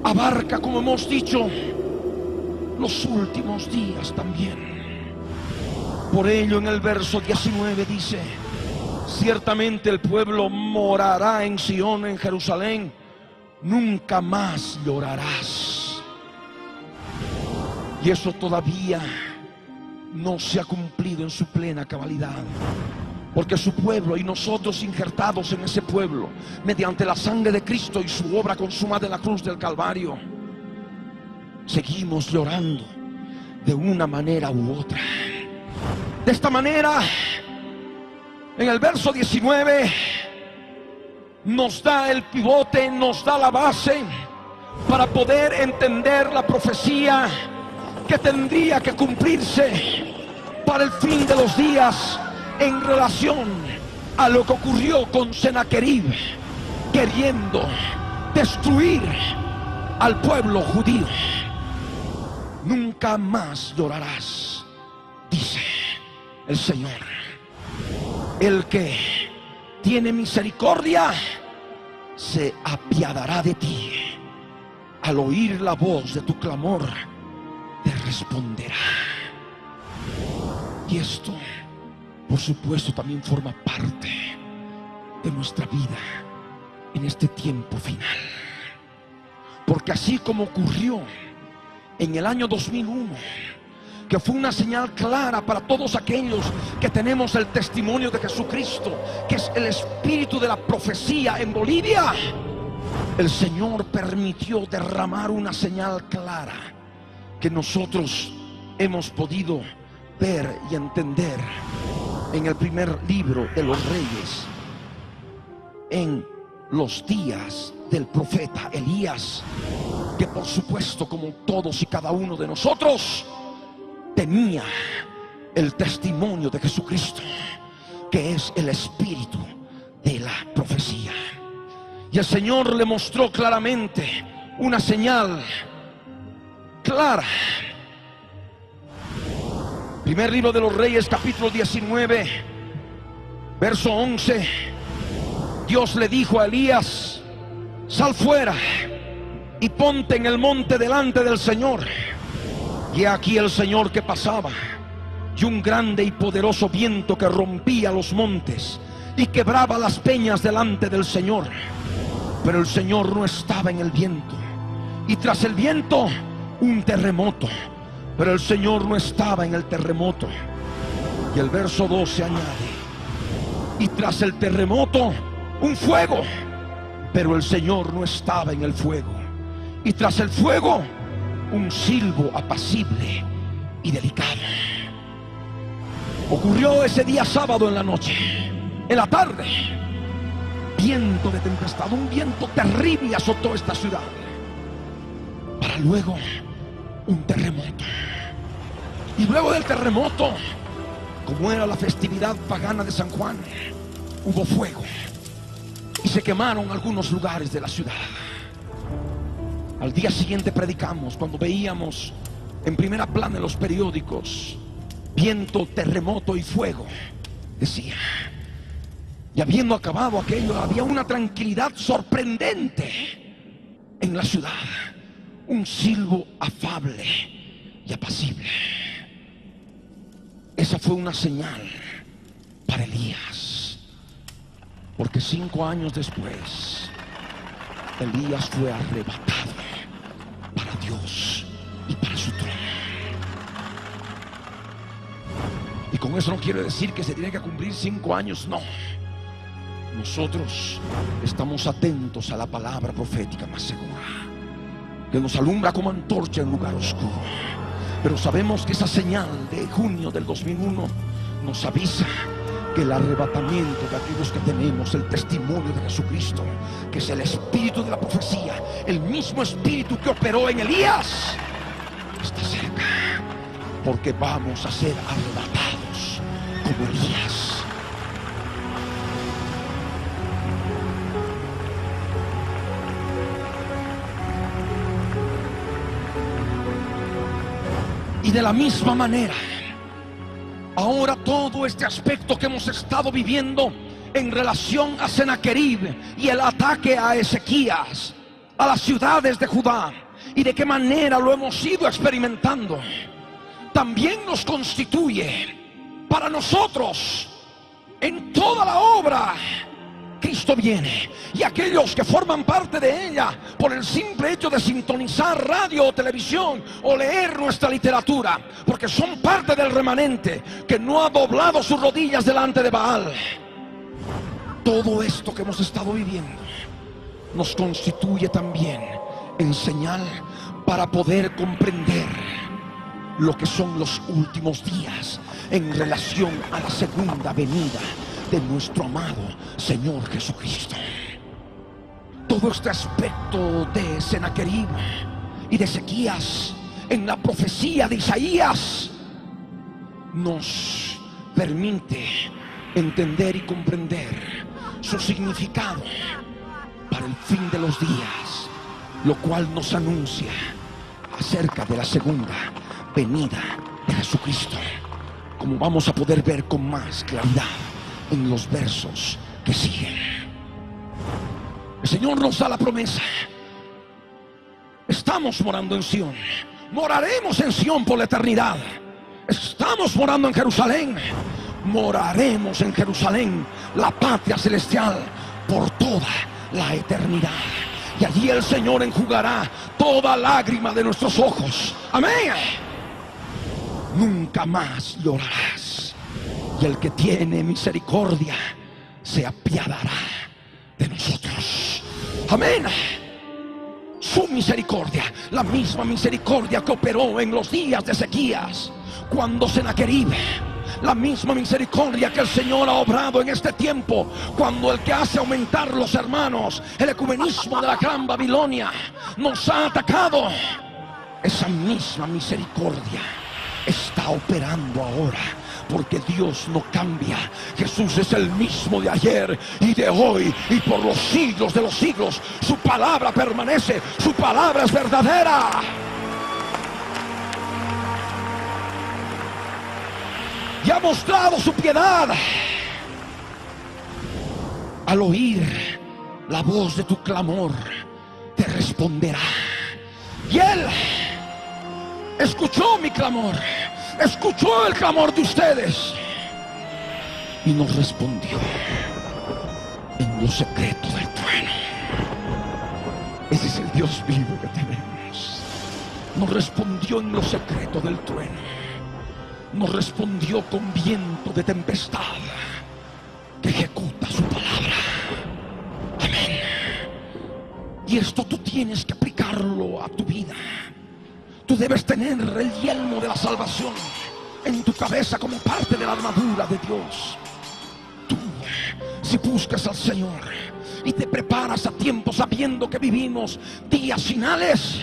abarca, como hemos dicho, los últimos días también. Por ello en el verso 19 dice: ciertamente el pueblo morará en Sión, en Jerusalén, nunca más llorarás. Y eso todavía no se ha cumplido en su plena cabalidad, porque su pueblo y nosotros injertados en ese pueblo mediante la sangre de Cristo y su obra consumada en la cruz del Calvario, seguimos llorando de una manera u otra. De esta manera, en el verso 19 nos da el pivote, nos da la base para poder entender la profecía que tendría que cumplirse para el fin de los días en relación a lo que ocurrió con Sennacherib, queriendo destruir al pueblo judío. Nunca más llorarás, dice el Señor. El que tiene misericordia se apiadará de ti. Al oír la voz de tu clamor, te responderá. Y esto, por supuesto, también forma parte de nuestra vida en este tiempo final. Porque así como ocurrió en el año 2001, que fue una señal clara para todos aquellos que tenemos el testimonio de Jesucristo, que es el espíritu de la profecía en Bolivia, el Señor permitió derramar una señal clara que nosotros hemos podido ver y entender en el primer libro de los Reyes, en los días del profeta Elías, que por supuesto, como todos y cada uno de nosotros, tenía el testimonio de Jesucristo, que es el espíritu de la profecía. Y el Señor le mostró claramente una señal clara. Primer libro de los Reyes, capítulo 19, verso 11. Dios le dijo a Elías: sal fuera y ponte en el monte delante del Señor. Y aquí el Señor que pasaba, y un grande y poderoso viento que rompía los montes y quebraba las peñas delante del Señor. Pero el Señor no estaba en el viento, y tras el viento un terremoto, pero el Señor no estaba en el terremoto. Y el verso 12 añade: y tras el terremoto un fuego, pero el Señor no estaba en el fuego. Y tras el fuego un silbo apacible y delicado. Ocurrió ese día sábado en la noche. En la tarde, viento de tempestad, un viento terrible azotó esta ciudad, para luego un terremoto. Y luego del terremoto, como era la festividad pagana de San Juan, hubo fuego y se quemaron algunos lugares de la ciudad. Al día siguiente predicamos, cuando veíamos en primera plana en los periódicos viento, terremoto y fuego, decía: y habiendo acabado aquello, había una tranquilidad sorprendente en la ciudad, un silbo afable y apacible. Esa fue una señal para Elías, porque 5 años después Elías fue arrebatado para Dios y para su trono. Y con eso no quiero decir que se tiene que cumplir 5 años, no. Nosotros estamos atentos a la palabra profética más segura, que nos alumbra como antorcha en lugar oscuro. Pero sabemos que esa señal de junio del 2001 nos avisa que el arrebatamiento de aquellos que tenemos el testimonio de Jesucristo, que es el espíritu de la profecía, el mismo espíritu que operó en Elías, está cerca, porque vamos a ser arrebatados como Elías. Y de la misma manera, ahora todo este aspecto que hemos estado viviendo en relación a Sennacherib y el ataque a Ezequías, a las ciudades de Judá, y de qué manera lo hemos ido experimentando, también nos constituye para nosotros en toda la obra. Cristo viene, y aquellos que forman parte de ella por el simple hecho de sintonizar radio o televisión o leer nuestra literatura, porque son parte del remanente que no ha doblado sus rodillas delante de Baal, todo esto que hemos estado viviendo nos constituye también en señal para poder comprender lo que son los últimos días en relación a la segunda venida de nuestro amado Señor Jesucristo. Todo este aspecto de Sennacherib y de Ezequías en la profecía de Isaías nos permite entender y comprender su significado para el fin de los días, lo cual nos anuncia acerca de la segunda venida de Jesucristo, como vamos a poder ver con más claridad en los versos que siguen. El Señor nos da la promesa. Estamos morando en Sión, moraremos en Sión por la eternidad. Estamos morando en Jerusalén, moraremos en Jerusalén, la patria celestial, por toda la eternidad. Y allí el Señor enjugará toda lágrima de nuestros ojos. Amén. Nunca más llorarás, y el que tiene misericordia se apiadará de nosotros. Amén. Su misericordia, la misma misericordia que operó en los días de Ezequías, cuando Sennacherib, la misma misericordia que el Señor ha obrado en este tiempo, cuando el que hace aumentar los hermanos, el ecumenismo de la Gran Babilonia, nos ha atacado. Esa misma misericordia está operando ahora, porque Dios no cambia. Jesús es el mismo de ayer y de hoy y por los siglos de los siglos. Su palabra permanece, su palabra es verdadera. Y ha mostrado su piedad. Al oír la voz de tu clamor, te responderá. Y Él escuchó mi clamor, escuchó el clamor de ustedes y nos respondió en lo secreto del trueno. Ese es el Dios vivo que tenemos. Nos respondió en lo secreto del trueno, nos respondió con viento de tempestad que ejecuta su palabra. Amén. Y esto tú tienes que aplicarlo a tu vida. Tú debes tener el yelmo de la salvación en tu cabeza como parte de la armadura de Dios. Tú, si buscas al Señor y te preparas a tiempo sabiendo que vivimos días finales,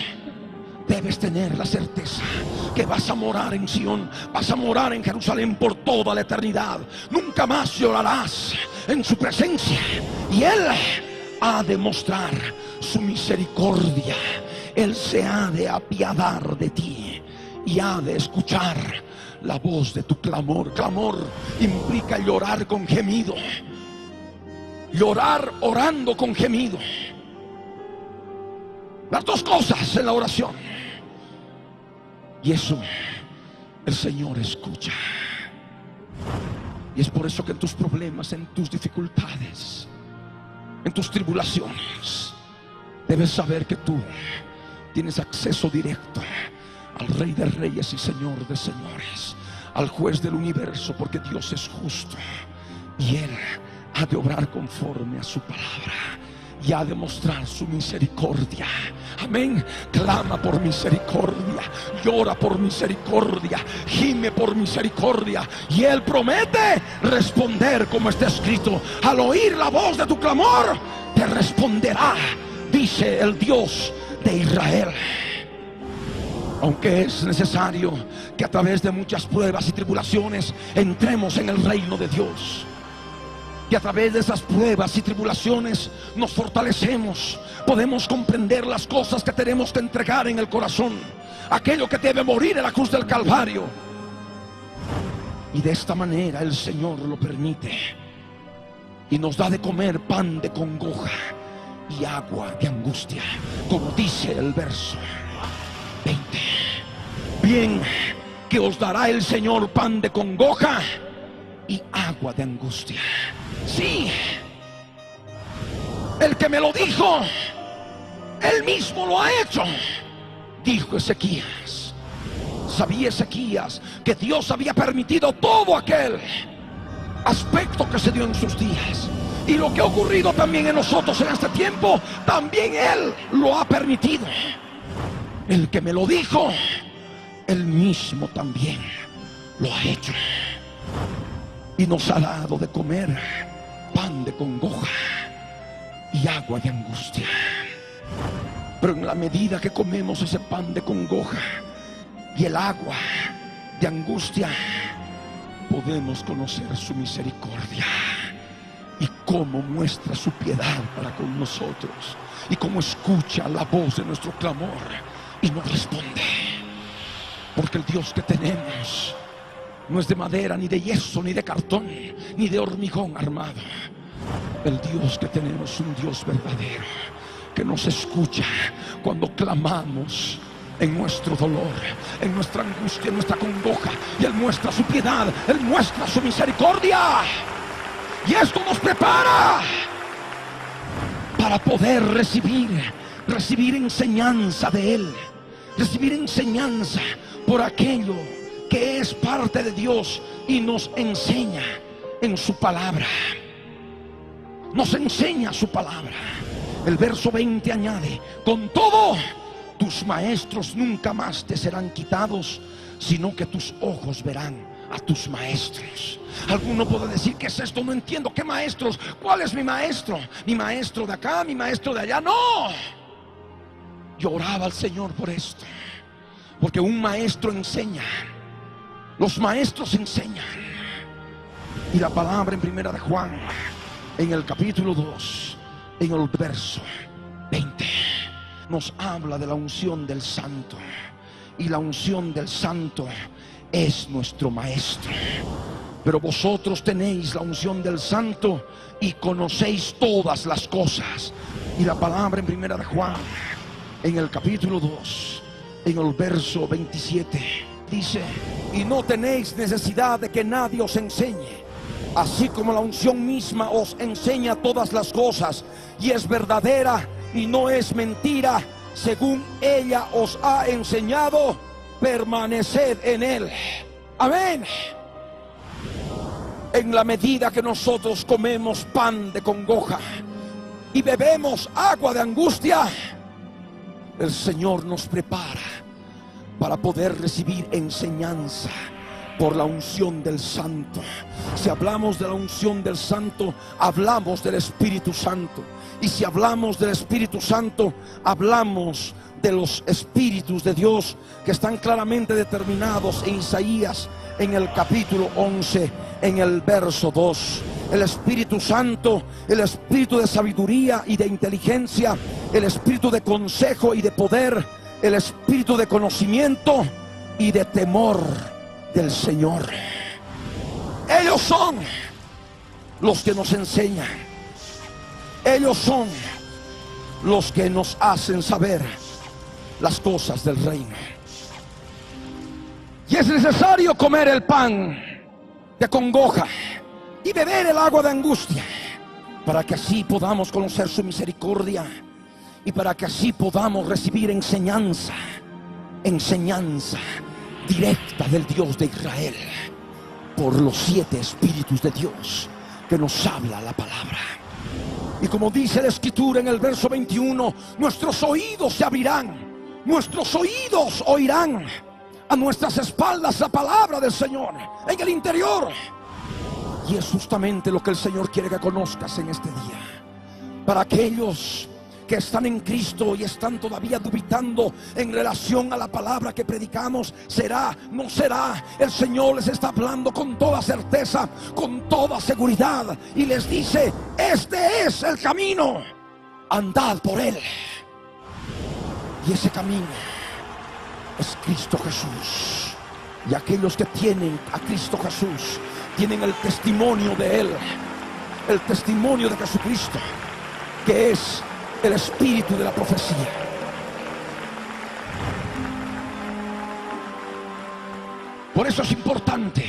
debes tener la certeza que vas a morar en Sión, vas a morar en Jerusalén por toda la eternidad. Nunca más llorarás en su presencia, y Él ha de mostrar su misericordia. Él se ha de apiadar de ti y ha de escuchar la voz de tu clamor. Clamor implica llorar con gemido, llorar orando con gemido. Las dos cosas en la oración. Y eso el Señor escucha. Y es por eso que en tus problemas, en tus dificultades, en tus tribulaciones, debes saber que tú tienes acceso directo al Rey de Reyes y Señor de Señores, al Juez del universo, porque Dios es justo y Él ha de obrar conforme a su palabra. y ha de mostrar su misericordia. Amén. Clama por misericordia, llora por misericordia, gime por misericordia, y Él promete responder, como está escrito: al oír la voz de tu clamor, te responderá, dice el Dios de Israel. Aunque es necesario que a través de muchas pruebas y tribulaciones entremos en el reino de Dios, que a través de esas pruebas y tribulaciones nos fortalecemos, podemos comprender las cosas que tenemos que entregar en el corazón, aquello que debe morir en la cruz del Calvario. Y de esta manera el Señor lo permite y nos da de comer pan de congoja y agua de angustia, como dice el verso 20. Bien que os dará el Señor pan de congoja y agua de angustia. Sí, el que me lo dijo, él mismo lo ha hecho, dijo Ezequías. Sabía Ezequías que Dios había permitido todo aquel aspecto que se dio en sus días, y lo que ha ocurrido también en nosotros en este tiempo, también Él lo ha permitido. El que me lo dijo, Él mismo también lo ha hecho, y nos ha dado de comer pan de congoja y agua de angustia. Pero en la medida que comemos ese pan de congoja y el agua de angustia, podemos conocer su misericordia y cómo muestra su piedad para con nosotros, y cómo escucha la voz de nuestro clamor y nos responde. Porque el Dios que tenemos no es de madera, ni de yeso, ni de cartón, ni de hormigón armado. El Dios que tenemos es un Dios verdadero, que nos escucha cuando clamamos en nuestro dolor, en nuestra angustia, en nuestra congoja, y Él muestra su piedad, Él muestra su misericordia, y esto nos prepara para poder recibir enseñanza de Él, recibir enseñanza por aquello que es parte de Dios y nos enseña en su palabra. Nos enseña su palabra. El verso 20 añade: con todo, tus maestros nunca más te serán quitados, sino que tus ojos verán a tus maestros. Alguno puede decir: ¿qué es esto? No entiendo. ¿Qué maestros? ¿Cuál es mi maestro? ¿Mi maestro de acá? ¿Mi maestro de allá? No. Yo oraba al Señor por esto, porque un maestro enseña. Los maestros enseñan. Y la palabra en primera de Juan, en el capítulo 2, en el verso 20, nos habla de la unción del Santo. Y la unción del Santo es nuestro maestro. Pero vosotros tenéis la unción del Santo y conocéis todas las cosas. Y la palabra en primera de Juan, en el capítulo 2, en el verso 27, dice: y no tenéis necesidad de que nadie os enseñe, así como la unción misma os enseña todas las cosas, y es verdadera y no es mentira. Según ella os ha enseñado, permaneced en él. Amén. En la medida que nosotros comemos pan de congoja y bebemos agua de angustia, el Señor nos prepara para poder recibir enseñanza por la unción del Santo. Si hablamos de la unción del Santo, hablamos del Espíritu Santo. Y si hablamos del Espíritu Santo, hablamos de los Espíritus de Dios que están claramente determinados en Isaías, en el capítulo 11, en el verso 2. El Espíritu Santo, el Espíritu de sabiduría y de inteligencia, el Espíritu de consejo y de poder, el Espíritu de conocimiento y de temor del Señor. Ellos son los que nos enseñan. Ellos son los que nos hacen saber las cosas del reino. Y es necesario comer el pan de congoja y beber el agua de angustia, para que así podamos conocer su misericordia y para que así podamos recibir enseñanza directa del Dios de Israel, por los 7 Espíritus de Dios que nos habla la palabra. Y como dice la Escritura en el verso 21, nuestros oídos se abrirán, nuestros oídos oirán a nuestras espaldas la palabra del Señor en el interior. Y es justamente lo que el Señor quiere que conozcas en este día. Para aquellos que están en Cristo y están todavía dubitando en relación a la palabra que predicamos, será, no será, el Señor les está hablando con toda certeza, con toda seguridad, y les dice: este es el camino, andad por él. Y ese camino es Cristo Jesús. Y aquellos que tienen a Cristo Jesús tienen el testimonio de él, el testimonio de Jesucristo, que es el espíritu de la profecía. Por eso es importante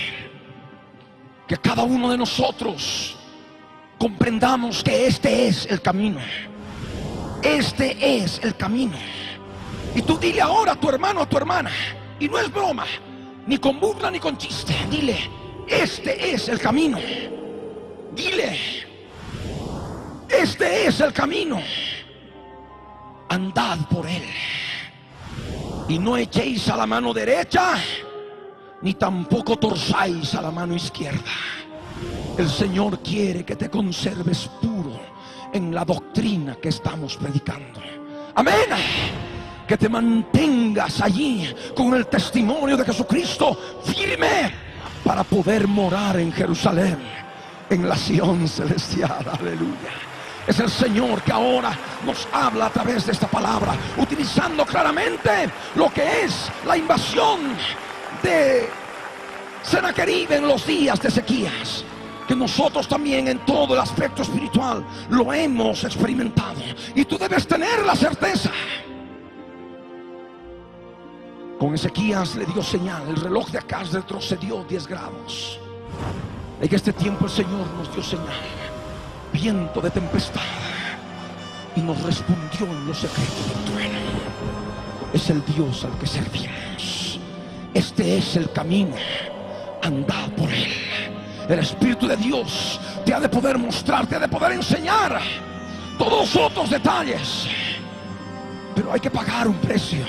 que cada uno de nosotros comprendamos que este es el camino. Este es el camino. Y tú dile ahora a tu hermano, a tu hermana, y no es broma, ni con burla ni con chiste, dile: este es el camino. Dile: este es el camino, andad por él. Y no echéis a la mano derecha, ni tampoco torzáis a la mano izquierda. El Señor quiere que te conserves puro en la doctrina que estamos predicando. Amén. Que te mantengas allí con el testimonio de Jesucristo firme, para poder morar en Jerusalén, en la Sión celestial. Aleluya. Es el Señor que ahora nos habla a través de esta palabra, utilizando claramente lo que es la invasión de Sennacherib en los días de Ezequías, que nosotros también en todo el aspecto espiritual lo hemos experimentado. Y tú debes tener la certeza. Con Ezequías le dio señal, el reloj de Acaz retrocedió 10 grados. En este tiempo el Señor nos dio señal, viento de tempestad, y nos respondió en los secretos del trueno. Es el Dios al que servimos. Este es el camino, andad por él. El Espíritu de Dios te ha de poder mostrar, te ha de poder enseñar todos los otros detalles, pero hay que pagar un precio.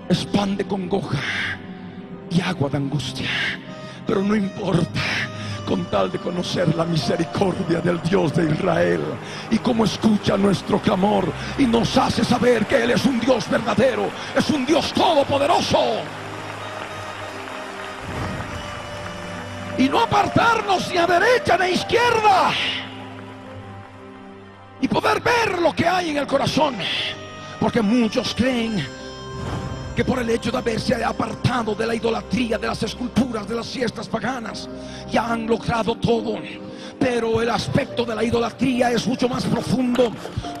Es pan de congoja y agua de angustia, pero no importa, con tal de conocer la misericordia del Dios de Israel y cómo escucha nuestro clamor y nos hace saber que Él es un Dios verdadero, es un Dios todopoderoso. Y no apartarnos ni a derecha ni a izquierda, y poder ver lo que hay en el corazón, porque muchos creen que por el hecho de haberse apartado de la idolatría, de las esculturas, de las fiestas paganas, ya han logrado todo. Pero el aspecto de la idolatría es mucho más profundo.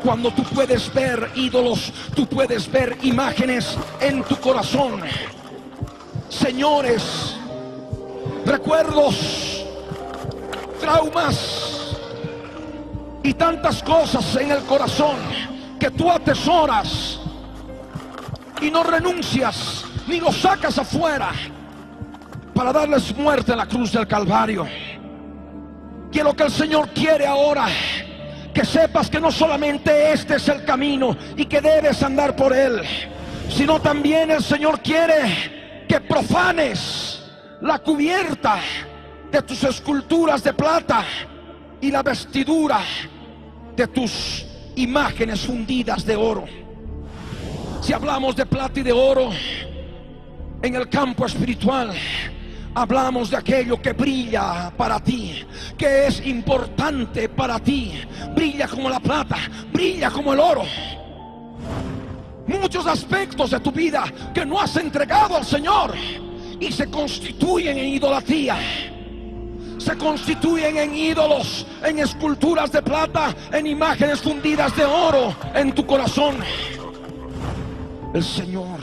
Cuando tú puedes ver ídolos, tú puedes ver imágenes en tu corazón. Señores, recuerdos, traumas y tantas cosas en el corazón que tú atesoras y no renuncias ni lo sacas afuera para darles muerte en la cruz del Calvario. Que lo que el Señor quiere ahora, que sepas que no solamente este es el camino y que debes andar por él, sino también el Señor quiere que profanes la cubierta de tus esculturas de plata y la vestidura de tus imágenes fundidas de oro. Si hablamos de plata y de oro en el campo espiritual, hablamos de aquello que brilla para ti, que es importante para ti. Brilla como la plata, brilla como el oro. Muchos aspectos de tu vida que no has entregado al Señor y se constituyen en idolatría, se constituyen en ídolos, en esculturas de plata, en imágenes fundidas de oro en tu corazón. El Señor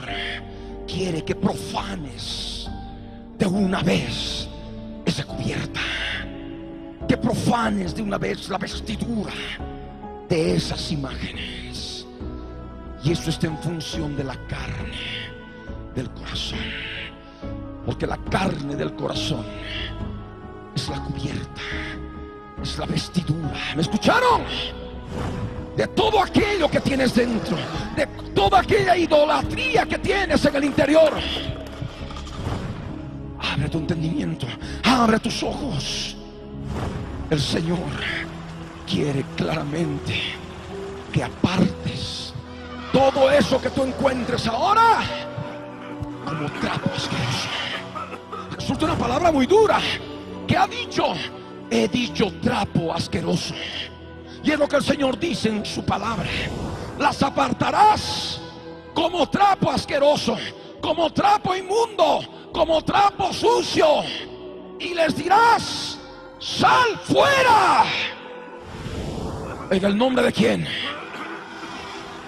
quiere que profanes de una vez esa cubierta, que profanes de una vez la vestidura de esas imágenes. Y eso está en función de la carne del corazón, porque la carne del corazón es la cubierta, es la vestidura. ¿Me escucharon? de todo aquello que tienes dentro, de toda aquella idolatría que tienes en el interior. Abre tu entendimiento, abre tus ojos. El Señor quiere claramente que apartes todo eso que tú encuentres ahora como trapo asqueroso. Jesús tiene una palabra muy dura que ha dicho: he dicho trapo asqueroso. Y es lo que el Señor dice en su palabra: las apartarás como trapo asqueroso, como trapo inmundo, como trapo sucio, y les dirás: sal fuera. ¿En el nombre de quién?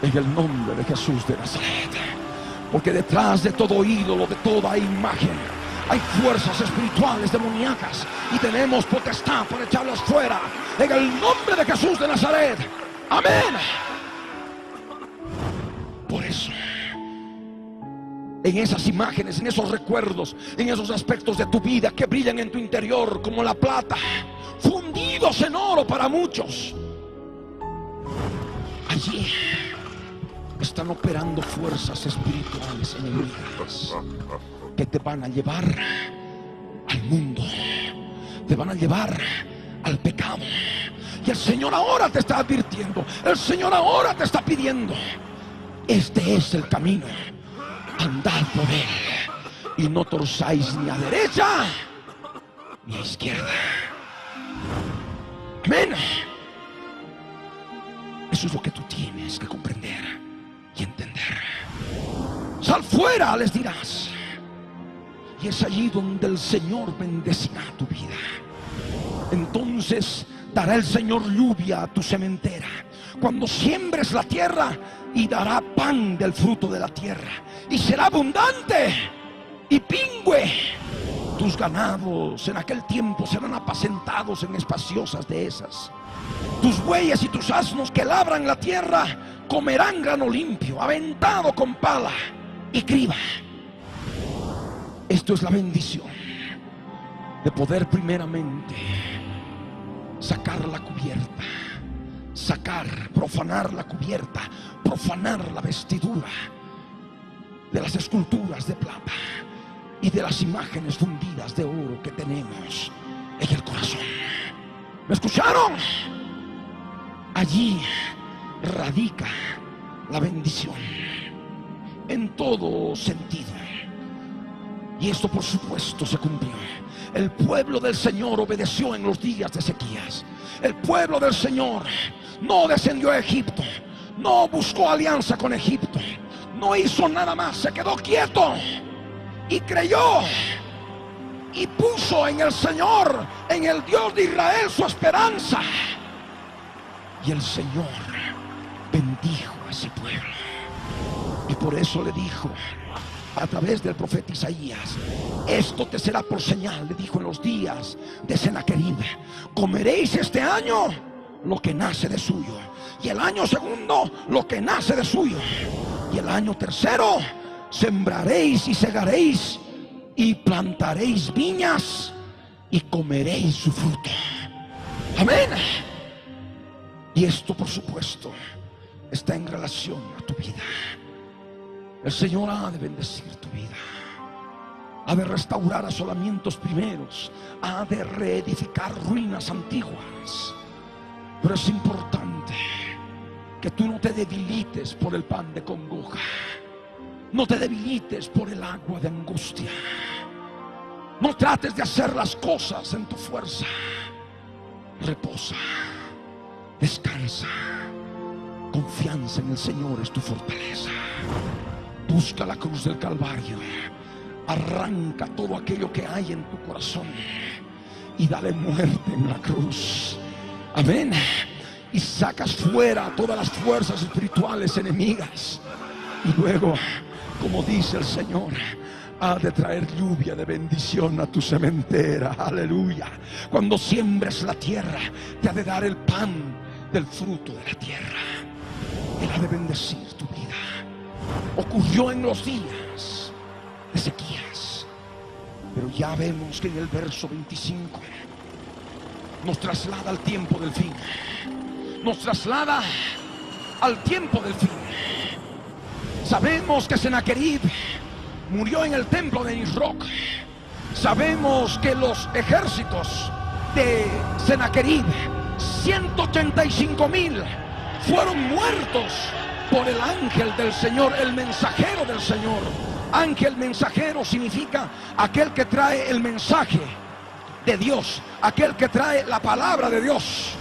En el nombre de Jesús de Nazaret. Porque detrás de todo ídolo, de toda imagen, hay fuerzas espirituales demoníacas, y tenemos potestad para echarlas fuera en el nombre de Jesús de Nazaret. Amén. Por eso, en esas imágenes, en esos recuerdos, en esos aspectos de tu vida que brillan en tu interior como la plata, fundidos en oro para muchos, allí están operando fuerzas espirituales enemigas que te van a llevar al mundo, te van a llevar al pecado. Y el Señor ahora te está advirtiendo, el Señor ahora te está pidiendo: este es el camino, andad por él, y no torzáis ni a derecha ni a izquierda. Amén. Eso es lo que tú tienes que comprender y entender. Sal fuera, les dirás. Y es allí donde el Señor bendecirá tu vida. Entonces dará el Señor lluvia a tu sementera, cuando siembres la tierra, y dará pan del fruto de la tierra, y será abundante y pingüe. Tus ganados en aquel tiempo serán apacentados en espaciosas dehesas. Tus bueyes y tus asnos que labran la tierra comerán grano limpio, aventado con pala y criba. Esto es la bendición de poder primeramente sacar la cubierta, profanar la cubierta, profanar la vestidura de las esculturas de plata y de las imágenes fundidas de oro que tenemos en el corazón. ¿Me escucharon? Allí radica la bendición en todo sentido. Y esto, por supuesto, se cumplió. El pueblo del Señor obedeció en los días de Ezequías. El pueblo del Señor no descendió a Egipto, no buscó alianza con Egipto, no hizo nada más, se quedó quieto y creyó y puso en el Señor, en el Dios de Israel, su esperanza. Y el Señor bendijo a ese pueblo. Y por eso le dijo a través del profeta Isaías: esto te será por señal, le dijo en los días de Sennacherib: comeréis este año lo que nace de suyo, y el año segundo lo que nace de suyo, y el año tercero sembraréis y segaréis y plantaréis viñas y comeréis su fruto. Amén. Y esto, por supuesto, está en relación a tu vida. El Señor ha de bendecir tu vida, ha de restaurar asolamientos primeros, ha de reedificar ruinas antiguas. Pero es importante que tú no te debilites por el pan de congoja, no te debilites por el agua de angustia, no trates de hacer las cosas en tu fuerza. Reposa, descansa, confianza en el Señor es tu fortaleza. Busca la cruz del Calvario, arranca todo aquello que hay en tu corazón y dale muerte en la cruz. Amén. Y sacas fuera todas las fuerzas espirituales enemigas. Y luego, como dice el Señor, ha de traer lluvia de bendición a tu sementera. Aleluya. Cuando siembres la tierra, te ha de dar el pan del fruto de la tierra. Él ha de bendecir tu vida. Ocurrió en los días de Ezequías, pero ya vemos que en el verso 25 nos traslada al tiempo del fin, nos traslada al tiempo del fin. Sabemos que Sennacherib murió en el templo de Nisroch. Sabemos que los ejércitos de Sennacherib, 185,000, fueron muertos por el ángel del Señor, el mensajero del Señor. Ángel mensajero significa aquel que trae el mensaje de Dios, aquel que trae la palabra de Dios,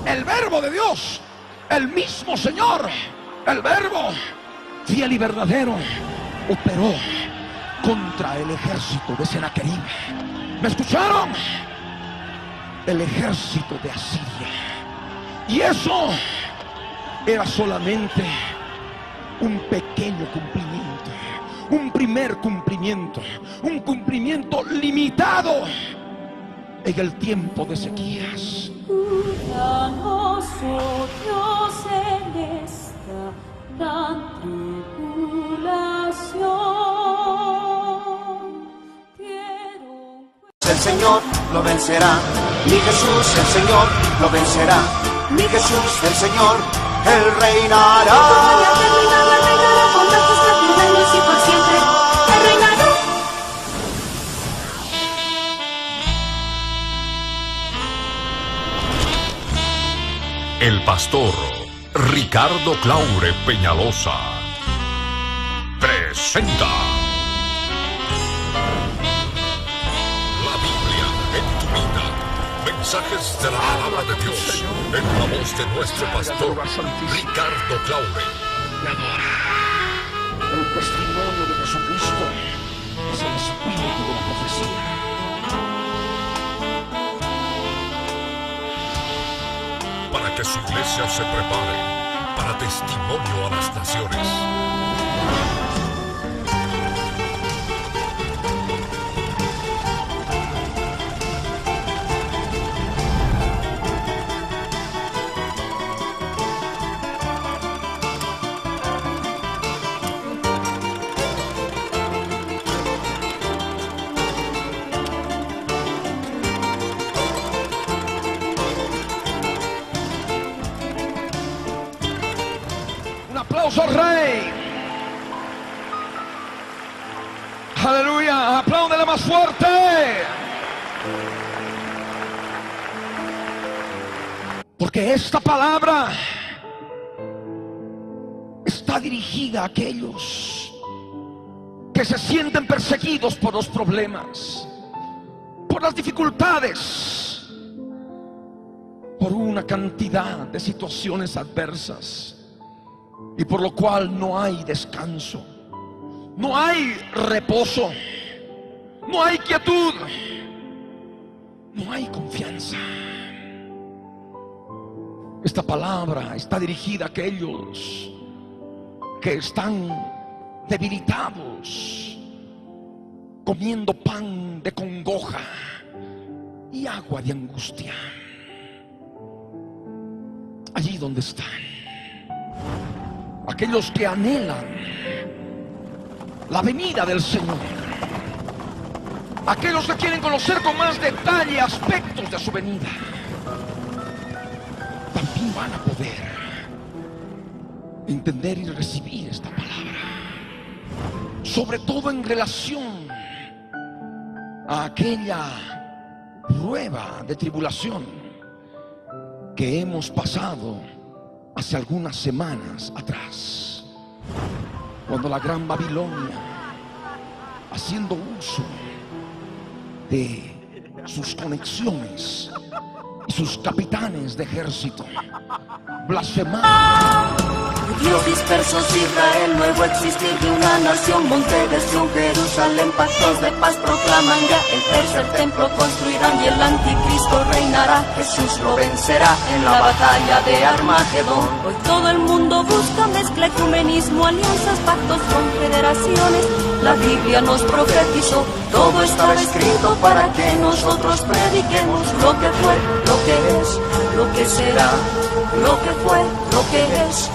el verbo de Dios, el mismo Señor, el verbo fiel y verdadero, operó contra el ejército de Sennacherib. ¿Me escucharon? El ejército de Asiria. Y eso era solamente un pequeño cumplimiento, un primer cumplimiento, un cumplimiento limitado en el tiempo de Ezequías. Júranos, oh Dios, en esta gran tribulación. El Señor lo vencerá, mi Jesús el Señor lo vencerá, mi Jesús el Señor, Él reinará. Reinará con majestad, milenios y por siempre, Él reinará. El pastor Ricardo Claure Peñalosa presenta La Biblia en tu vida. Mensajes de la palabra de Dios en la voz de nuestro pastor Ricardo Claure. El testimonio de Jesucristo es el espíritu de la profecía. Para que su iglesia se prepare para testimonio a las naciones. Un aplauso al Rey. Aleluya. Apláudele más fuerte. Porque esta palabra está dirigida a aquellos que se sienten perseguidos por los problemas, por las dificultades, por una cantidad de situaciones adversas, y por lo cual no hay descanso, no hay reposo, no hay quietud, no hay confianza. Esta palabra está dirigida a aquellos que están debilitados, comiendo pan de congoja y agua de angustia. Allí donde están, aquellos que anhelan la venida del Señor, aquellos que quieren conocer con más detalle aspectos de su venida, también van a poder entender y recibir esta palabra, sobre todo en relación a aquella prueba de tribulación que hemos pasado hace algunas semanas atrás, cuando la gran Babilonia, haciendo uso de sus conexiones y sus capitanes de ejército, blasfemaron. Dios dispersos Israel, nuevo existir de una nación, monte de Sión, Jerusalén, pactos de paz proclaman ya, el tercer templo construirán y el anticristo reinará, Jesús lo vencerá en la batalla de Armagedón. Hoy todo el mundo busca mezcla, ecumenismo, alianzas, pactos, confederaciones, la Biblia nos profetizó, todo estaba escrito para que nosotros prediquemos lo que fue, lo que es, lo que será, lo que fue, lo que es,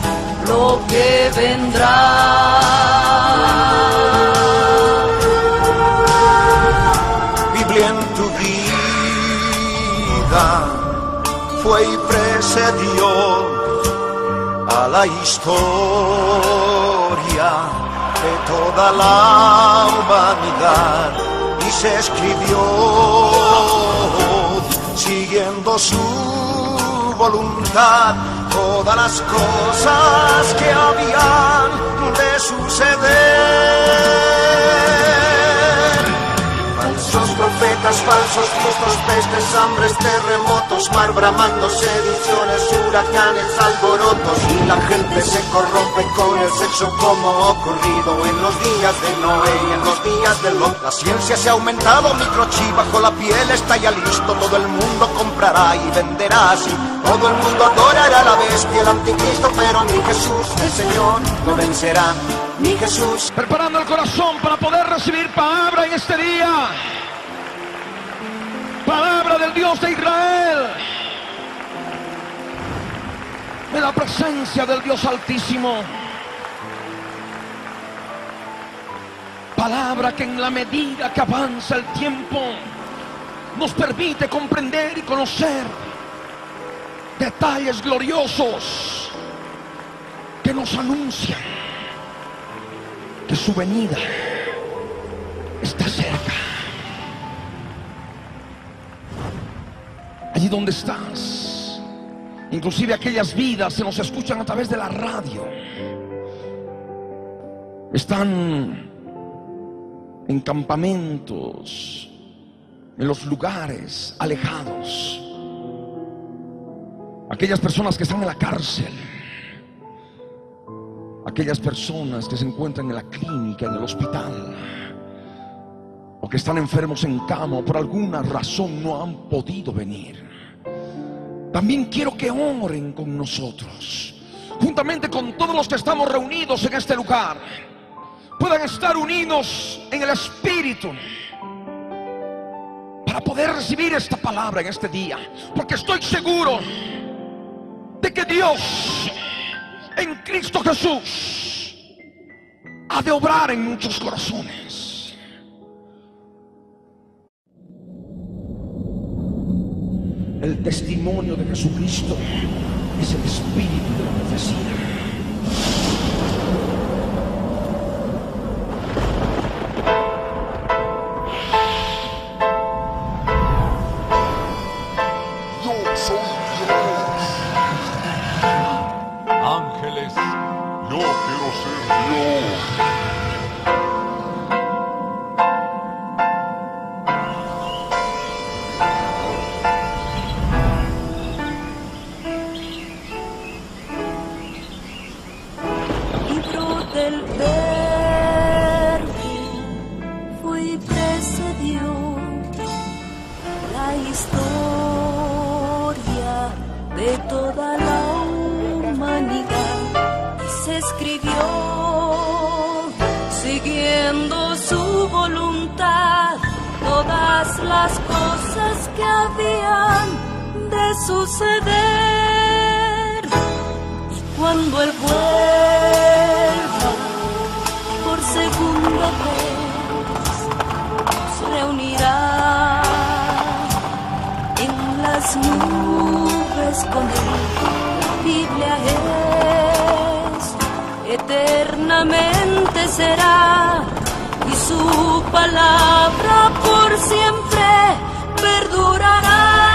lo que vendrá. Biblia en tu vida fue y precedió a la historia de toda la humanidad y se escribió siguiendo su voluntad todas las cosas que habían de suceder. Falsos profetas, falsos cristos, pestes, hambres, terremotos, mar bramando, sediciones, huracanes, alborotos, y la gente se corrompe con el sexo como ocurrido en los días de Noé y en los días de Lot. La ciencia se ha aumentado, microchip bajo la piel está ya listo, todo el mundo comprará y venderá así. Todo el mundo adorará a la bestia, el anticristo, pero ni Jesús, el Señor, no vencerá, ni Jesús. Preparando el corazón para poder recibir palabra en este día. Palabra del Dios de Israel. De la presencia del Dios Altísimo. Palabra que en la medida que avanza el tiempo nos permite comprender y conocer detalles gloriosos que nos anuncian que su venida está cerca. Allí donde estás, inclusive aquellas vidas que nos escuchan a través de la radio, están en campamentos, en los lugares alejados. Aquellas personas que están en la cárcel, aquellas personas que se encuentran en la clínica, en el hospital, o que están enfermos en cama o por alguna razón no han podido venir. También quiero que oren con nosotros, juntamente con todos los que estamos reunidos en este lugar, puedan estar unidos en el Espíritu para poder recibir esta palabra en este día, porque estoy seguro de que Dios en Cristo Jesús ha de obrar en muchos corazones. El testimonio de Jesucristo es el espíritu de la profecía. Yo soy Dios. Ángeles, yo quiero ser Dios. Libro del Verbo fue y precedió la historia de toda la humanidad y se escribió siguiendo su voluntad todas las cosas que habían de suceder. Y cuando Él vuelva por segunda vez, se reunirá en las nubes con Él. La Biblia es eternamente será, y su palabra por siempre perdurará.